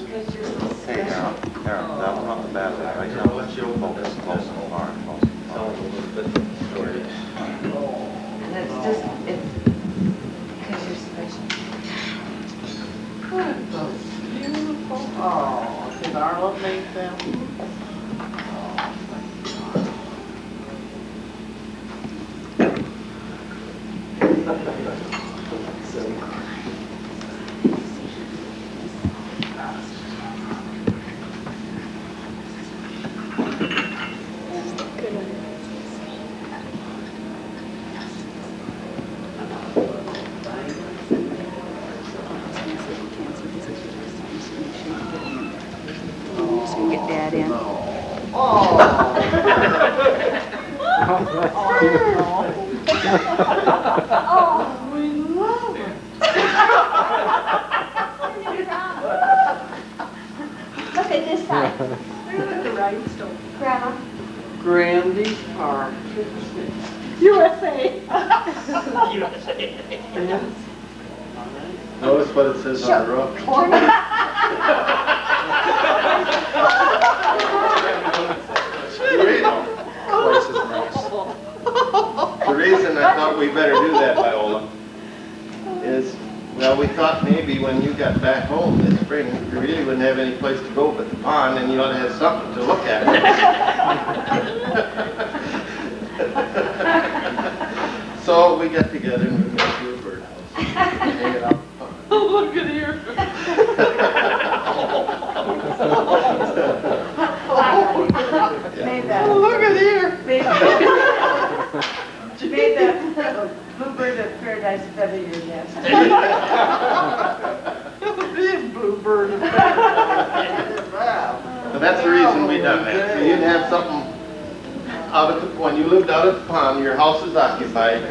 Hey, now, that was not the bad thing. Right now, let's focus close and far. And it's just, it's because you're special. Good, those beautiful. Oh, did Arlo make them? Get Dad in. Oh, we love it. Look at this side. Look at the rhinestone. Grandma. Grandy's Park. USA. USA. Notice what it says on the roof. The reason I thought we better do that, Viola, is, well, we thought maybe when you got back home this spring, you really wouldn't have any place to go but the pond, and you ought to have something to look at. So we got together and we made you a birdhouse. Hang it out the pond. Look at here. Made that. Look at here. Made that bluebird of paradise feather your nest. Big bluebird of paradise. Wow. But that's the reason we done that. So you'd have something out of the, when you lived out at the pond, your house is occupied.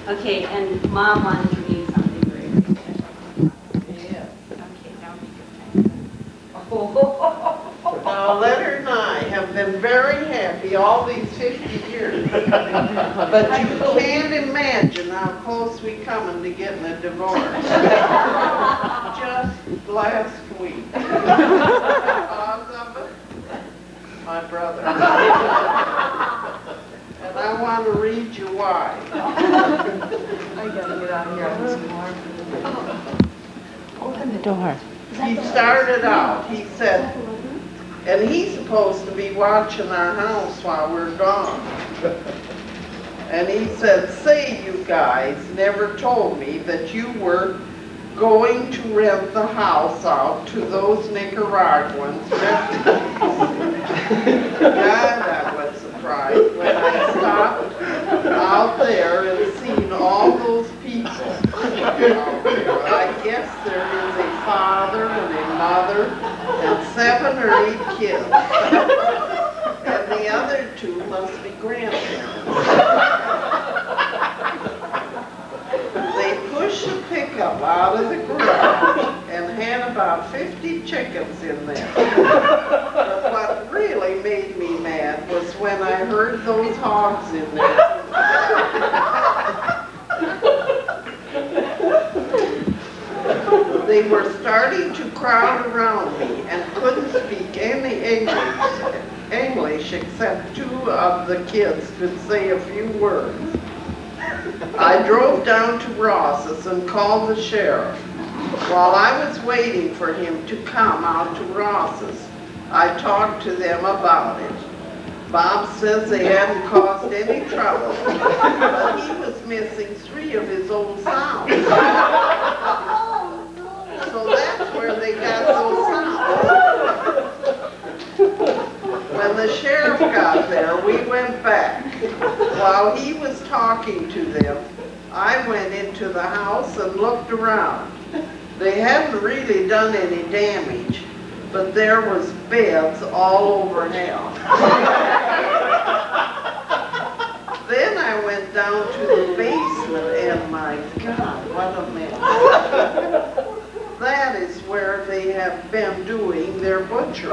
Okay, and Mom wanted to read something very, very special. Yeah. Okay, now make it time. Now, Leonard and I have been very happy all these 50 years. But you can't imagine how close we coming to getting a divorce. Just last week. Cause of it, my brother. And I want to read you why. I gotta get out of here on this floor. Open the door. He started out, he said, and he's supposed to be watching our house while we're gone. And he said, say you guys never told me that you were going to rent the house out to those Nicaraguans refugees. God, I was surprised when I stopped out there and seen all those people out there. I guess there is a father and a mother and 7 or 8 kids. And the other 2 must be grandparents. They pushed a pickup out of the garage and had about 50 chickens in there. But what really made me mad was when I heard those hogs in there. They were starting to crowd around me and couldn't speak any English except 2 of the kids could say a few words. I drove down to Ross's and called the sheriff. While I was waiting for him to come out to Ross's, I talked to them about it. Bob says they hadn't caused any trouble, but he was missing 3 of his old sounds. So that's where they got those sounds. When the sheriff got there, we went back. While he was talking to them, I went into the house and looked around. They hadn't really done any damage, but there was beds all over hell. Then I went down to the basement and my God, what a mess. That is where they have been doing their butchering.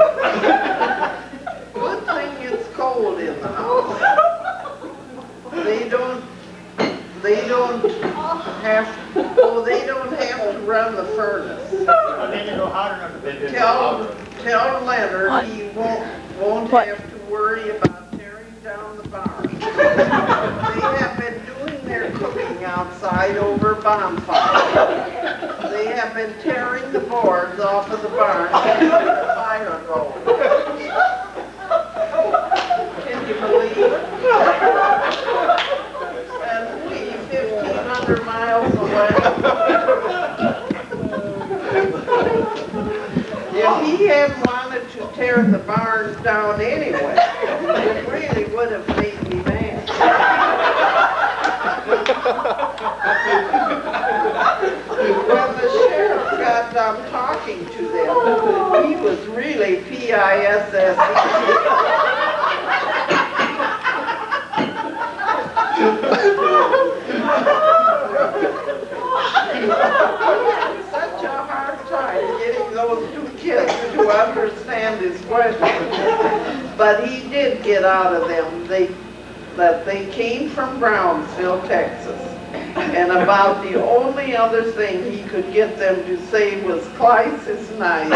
Good thing it's cold in the house. They don't have to run the furnace. Tell Leonard he won't have to worry about tearing down the barn. They have been doing their cooking outside over bonfires. They have been tearing the boards off of the barn to keep the fire going. Can you believe it? And we 1,500 miles away. If he hadn't wanted to tear the barns down anyway, it really would have made me mad. When the sheriff got done talking to them, he was really P-I-S-S-E. Such a hard time getting those 2 kids to understand his questions. But he did get out of them that they came from Brownsville, Texas. And about the only other thing he could get them to say was, Kleiss is nice. Boy,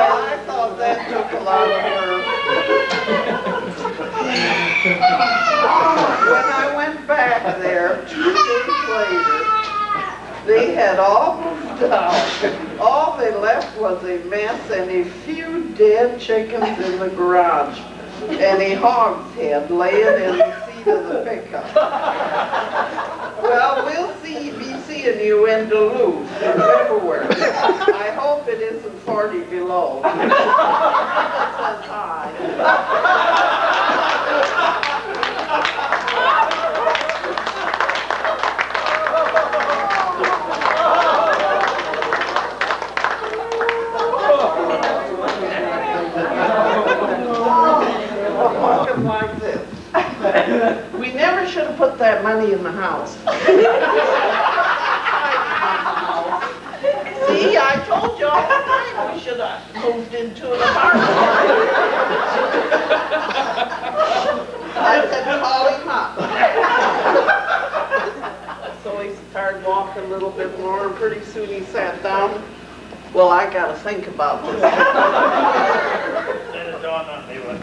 I thought that took a lot of nerve. When I went back there 2 days later, they had all moved out. All they left was a mess and a few dead chickens in the garage and a hog's head laying in the seat of the pickup. Well, we'll be seeing you in Duluth in February. I hope it isn't 40 below. Says hi. put that money in the house. See, I told you all the time we should have moved into an apartment. I said, call him up. So he started walking a little bit more, and pretty soon he sat down. Well, I gotta think about this. Then it dawned on me what.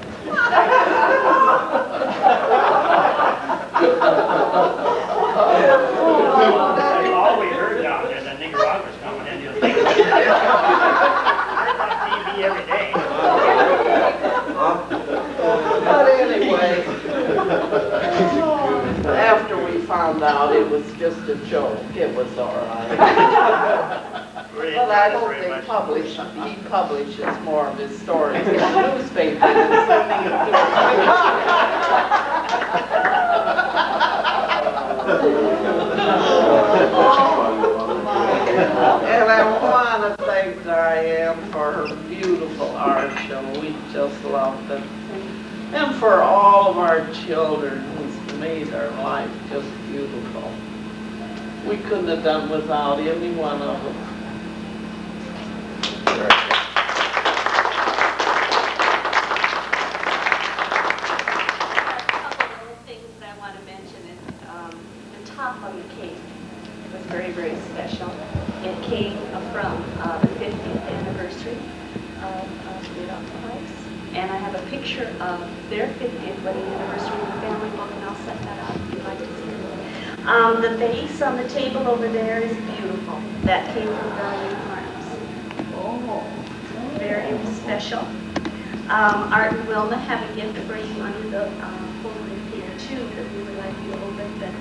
All we heard down there, the Nicaragua's coming in, you'll think. They're on TV every day. But anyway, after we found out it was just a joke, it was all right. But I don't think he publishes more of his stories in the newspaper than sending them to And I want to thank Diane for her beautiful art show. We just loved it. And for all of our children who's made our life just beautiful. We couldn't have done without any one of them. A couple of things that I want to mention is the top of the cake was very, very special. It came from the 50th anniversary of Grandma Kleiss. And I have a picture of their 50th wedding anniversary in the family book, and I'll set that out if you'd like to see it. The vase on the table over there is beautiful. That came from Valiant Farms. Oh, very special. Art and Wilma have a gift for you under the folder here too that we would like you to open. But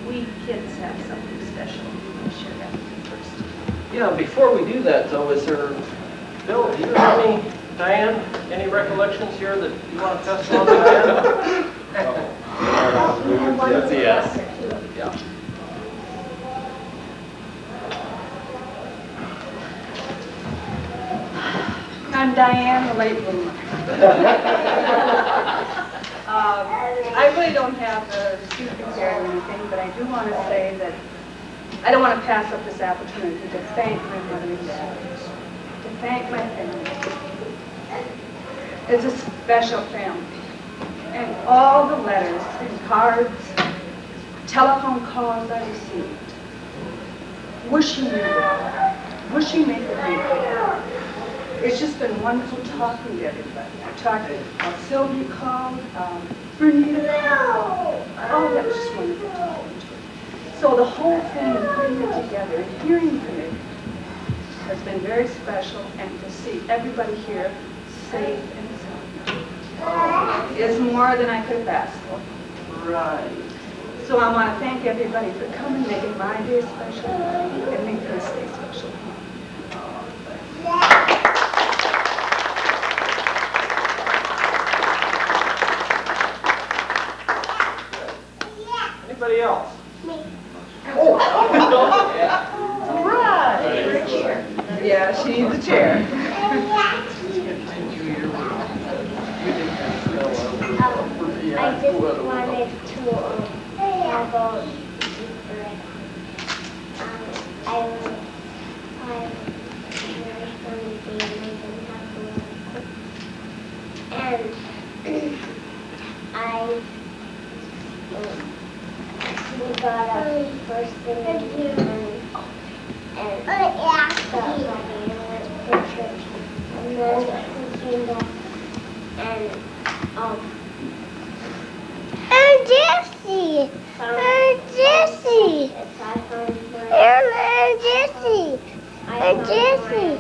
we kids have something special. I'll share that with you first. Yeah, before we do that though, is there, Bill, do you have any, Diane, any recollections here that you want to pass along to Diane? Yes. Yeah. I'm Diane, the late bloomer. I really don't have the receipt prepared or anything, but I do want to say that I don't want to pass up this opportunity to thank my mother and sisters, to thank my family. It's a special family. And all the letters and cards, telephone calls I received, wishing me well, wishing me the day. It's just been wonderful talking to everybody. I talked to Sylvia called, Bernita called. Oh, that was just wonderful talking to her. So the whole thing, putting it together and hearing from it has been very special, and to see everybody here safe and sound is more than I could have asked for. Right. So I want to thank everybody for coming, making my day special, and making this day special. Anybody else? Me. Oh. Right. Yeah, she needs a chair. I just wanted to have a I'm really funny and I didn't have to learn quick. And we got up first thing in the morning and got ready and went to church. And then we came back and Jesse! Jesse! Jesse! Jesse!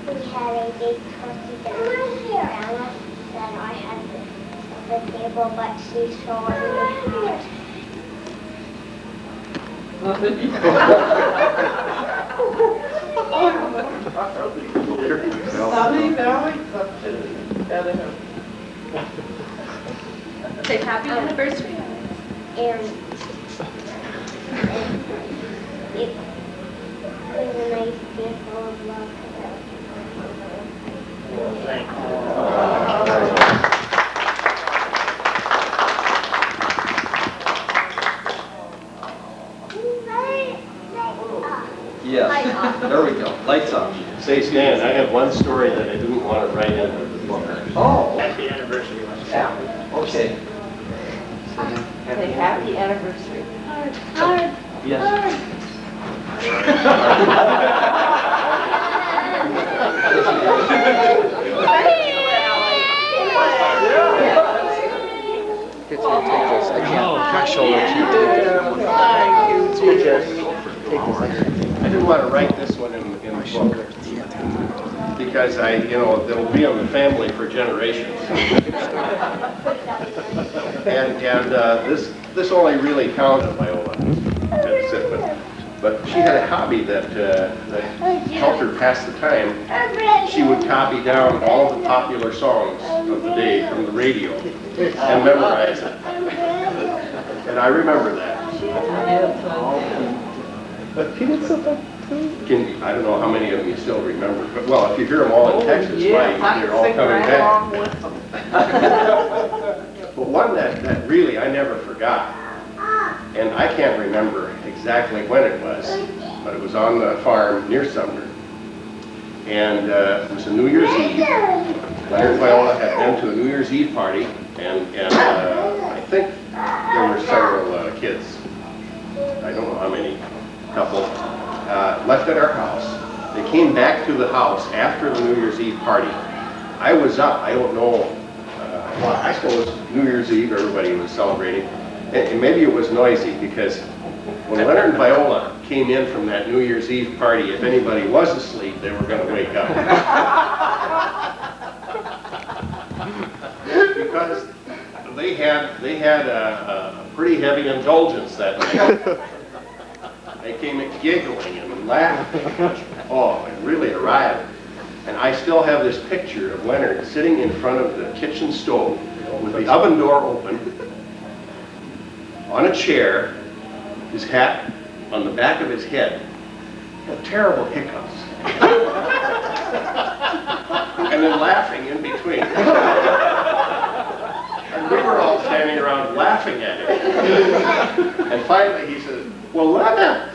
We had a big turkey Grandma said I had the table, but she saw it Say happy anniversary. And it was a nice day full of love. Thank you. Yes, there we go. Lights on. Say, Stan, I have one story that I didn't want to write into the book. Oh, happy anniversary. Yeah, okay. Say happy anniversary. Hard. Yes. It's gonna take this. I can't. My shoulder can't take it. I didn't want to write this one in the book because it'll be in the family for generations. and this only really counted Viola. That's it. But she had a hobby that helped her pass the time. She would copy down all the popular songs of the day from the radio and memorize it. And I remember that. I don't know how many of you still remember, but well, if you hear them all in Texas, they're all coming back. But one that really I never forgot, and I can't remember exactly when it was, but it was on the farm near Sumner. And it was a New Year's Eve. Leonard and Viola had been to a New Year's Eve party, and I think there were several kids. I don't know how many, couple, left at our house. They came back to the house after the New Year's Eve party. I was up, I don't know, well, I suppose New Year's Eve everybody was celebrating. And maybe it was noisy because when Leonard and Viola came in from that New Year's Eve party, if anybody was asleep, they were going to wake up. Because they had a pretty heavy indulgence that night. They came in giggling and laughing. Oh, it really arrived. And I still have this picture of Leonard sitting in front of the kitchen stove with the oven door open, on a chair, his hat on the back of his head, had terrible hiccups. And then laughing in between. And we were all standing around laughing at him. And finally he says, "Well, Leonard."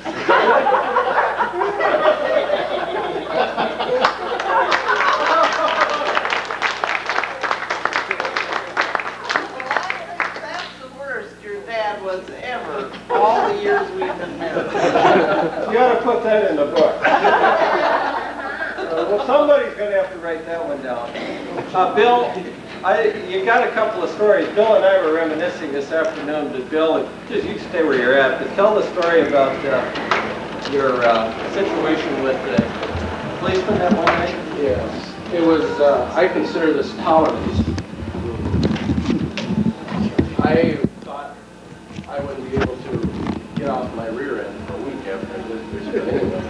Ever, all the years we've been married. You ought to put that in the book. Well, somebody's going to have to write that one down. Bill, you got a couple of stories. Bill and I were reminiscing this afternoon. But Bill, just you stay where you're at, but tell the story about your situation with the policeman that one night. Yes, it was. I consider this tolerance. I thought I wouldn't be able to get off my rear end for a week after I lived this, but anyway.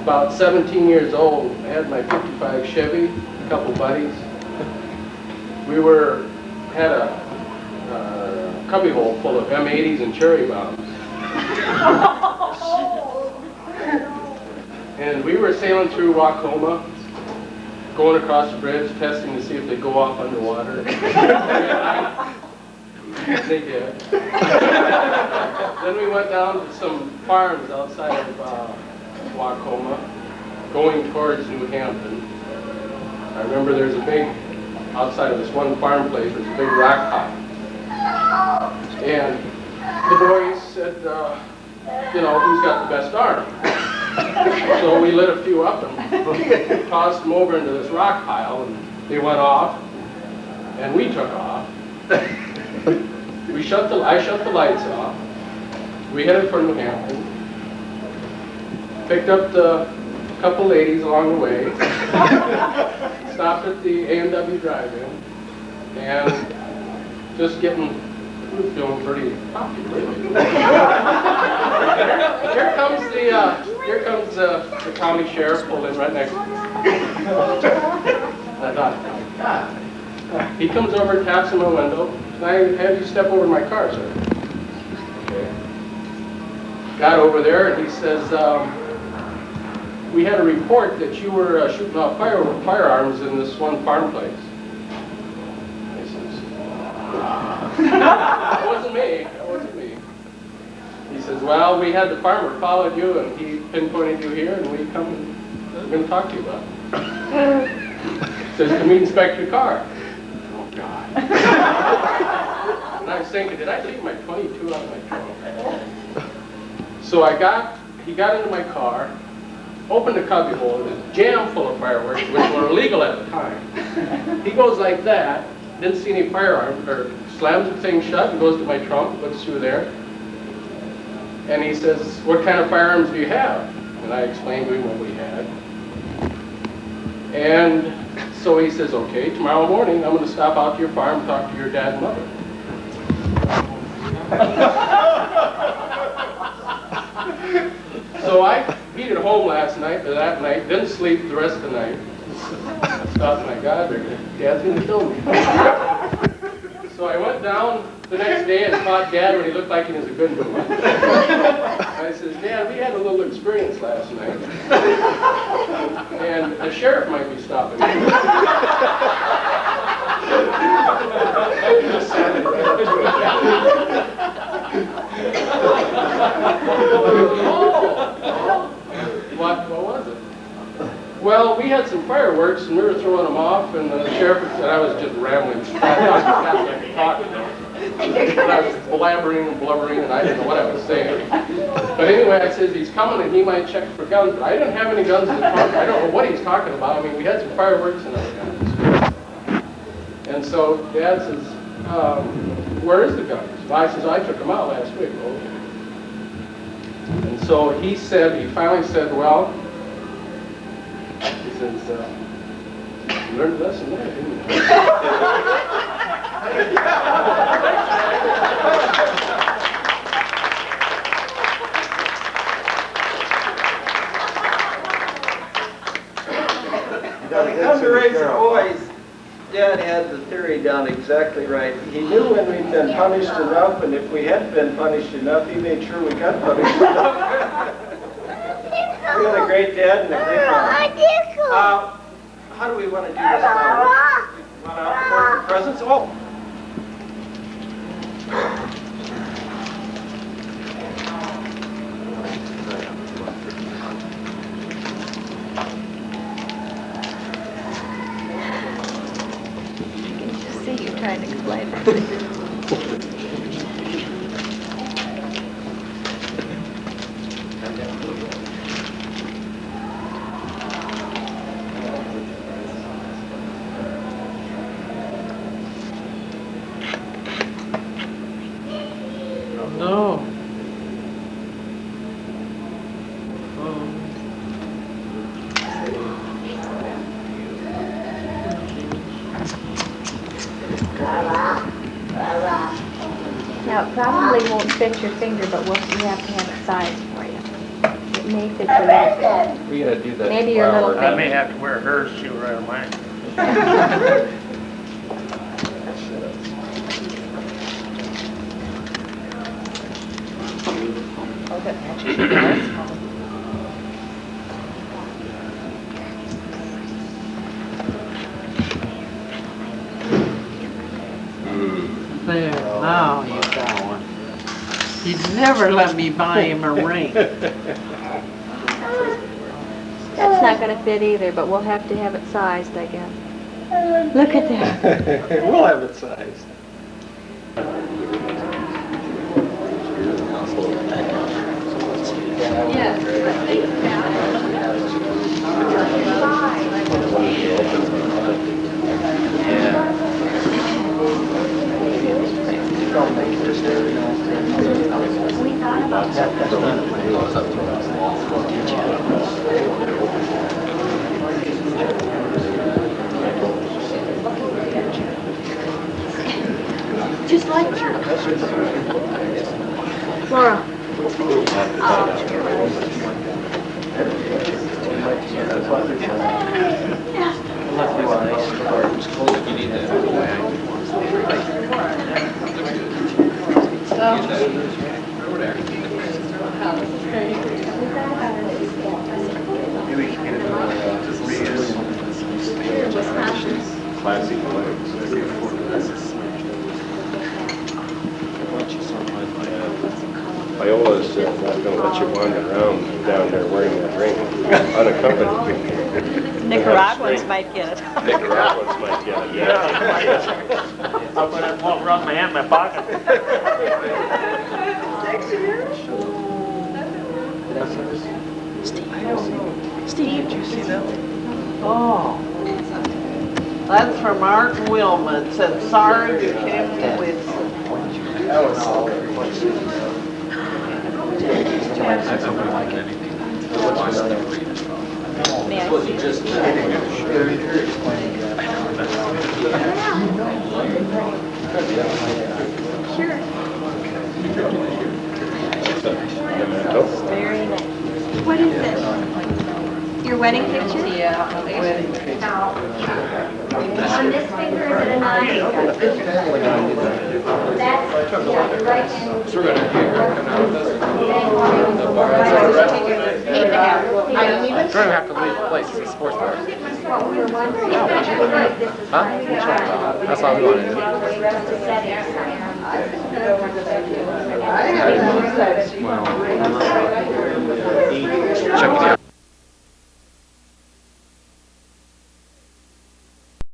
About 17 years old, I had my 55 Chevy, a couple buddies. We had a cubbyhole full of M80s and cherry bombs. And we were sailing through Wacoma, going across the bridge, testing to see if they go off underwater. They did. Then we went down to some farms outside of Wacoma, going towards New Hampton. I remember there's a big, outside of this one farm place, there's a big rock pile. And the boys said, who's got the best arm? So we lit a few up and tossed them over into this rock pile, and they went off, and we took off. I shut the lights off. We headed for New Hampton. Picked up the couple ladies along the way. Stopped at the A&W drive-in, and just feeling pretty happy, really. Here comes the county sheriff pulled in right next to me. I thought, God. He comes over, taps on my window. Can I have you step over my car, sir? Okay. Got over there, and he says, we had a report that you were shooting off firearms in this one farm place. I says, that wasn't me, that wasn't me. He says, well, we had the farmer followed you and he pinpointed you here and we come and we're going to talk to you about it. Says, can we inspect your car? Oh, God. And I was thinking, did I leave my 22 out of my trunk? So he got into my car, opened the cubby hole, it was jammed full of fireworks, which were illegal at the time. He goes like that, didn't see any firearms, or slams the thing shut and goes to my trunk, looks through there, and he says, what kind of firearms do you have? And I explained to him what we had. And so he says, okay, tomorrow morning I'm going to stop out to your farm and talk to your dad and mother. So I heated home that night, didn't sleep the rest of the night. Thought, my God, Dad's going to kill me. So I went down the next day and caught Dad when he looked like he was in a good mood. I says, Dad, we had a little experience last night. And the sheriff might be stopping me. What was it? Well, we had some fireworks and we were throwing them off, and the sheriff said I was just rambling. I was blabbering and blubbering, and I didn't know what I was saying. But anyway, I said he's coming and he might check for guns, but I didn't have any guns in the trunk. I don't know what he's talking about. I mean, we had some fireworks and other guns. And so Dad says, where is the guns? Well, I says, I took them out last week. Oh, okay. And so he finally said, well, he says, you learned a lesson there, didn't you? When it comes to raising boys, Dad had the theory down exactly right. He knew when we'd been punished enough, and if we hadn't been punished enough, he made sure we got punished enough. We had a great dad and a great mom. How do we want to do this now? Want to report the presents? Oh. See you trying to explain it. No. Now, it probably won't fit your finger, but we have to have it sized for you. It may fit your little finger. We gotta do that. Maybe your little I finger. may have to wear hers too, right on mine. Oh, that matches yours. There, now you got one. He'd never let me buy him a ring. That's not going to fit either, but we'll have to have it sized, I guess. Look at that. We'll have it sized. Just like Laura. Maybe on there wearing that ring, unaccompanied. Nicaraguans might get it. Nicaraguans might get it, yeah. I'm gonna walk around my hand in my pocket. Steve, did you see that? Oh. That's from Martin Willman. It said, sorry you came with. That was all. That's something like anything. May I see? Sure. Very nice. What is this? Your wedding picture? Yeah. On this finger, is it a 9? That's, yeah, the right hand. So we're gonna come out with this. I don't even have to leave the place. It's a sports bar. What we were wondering, if this is Huh? That's all we want to do. the rest of the settings. Well,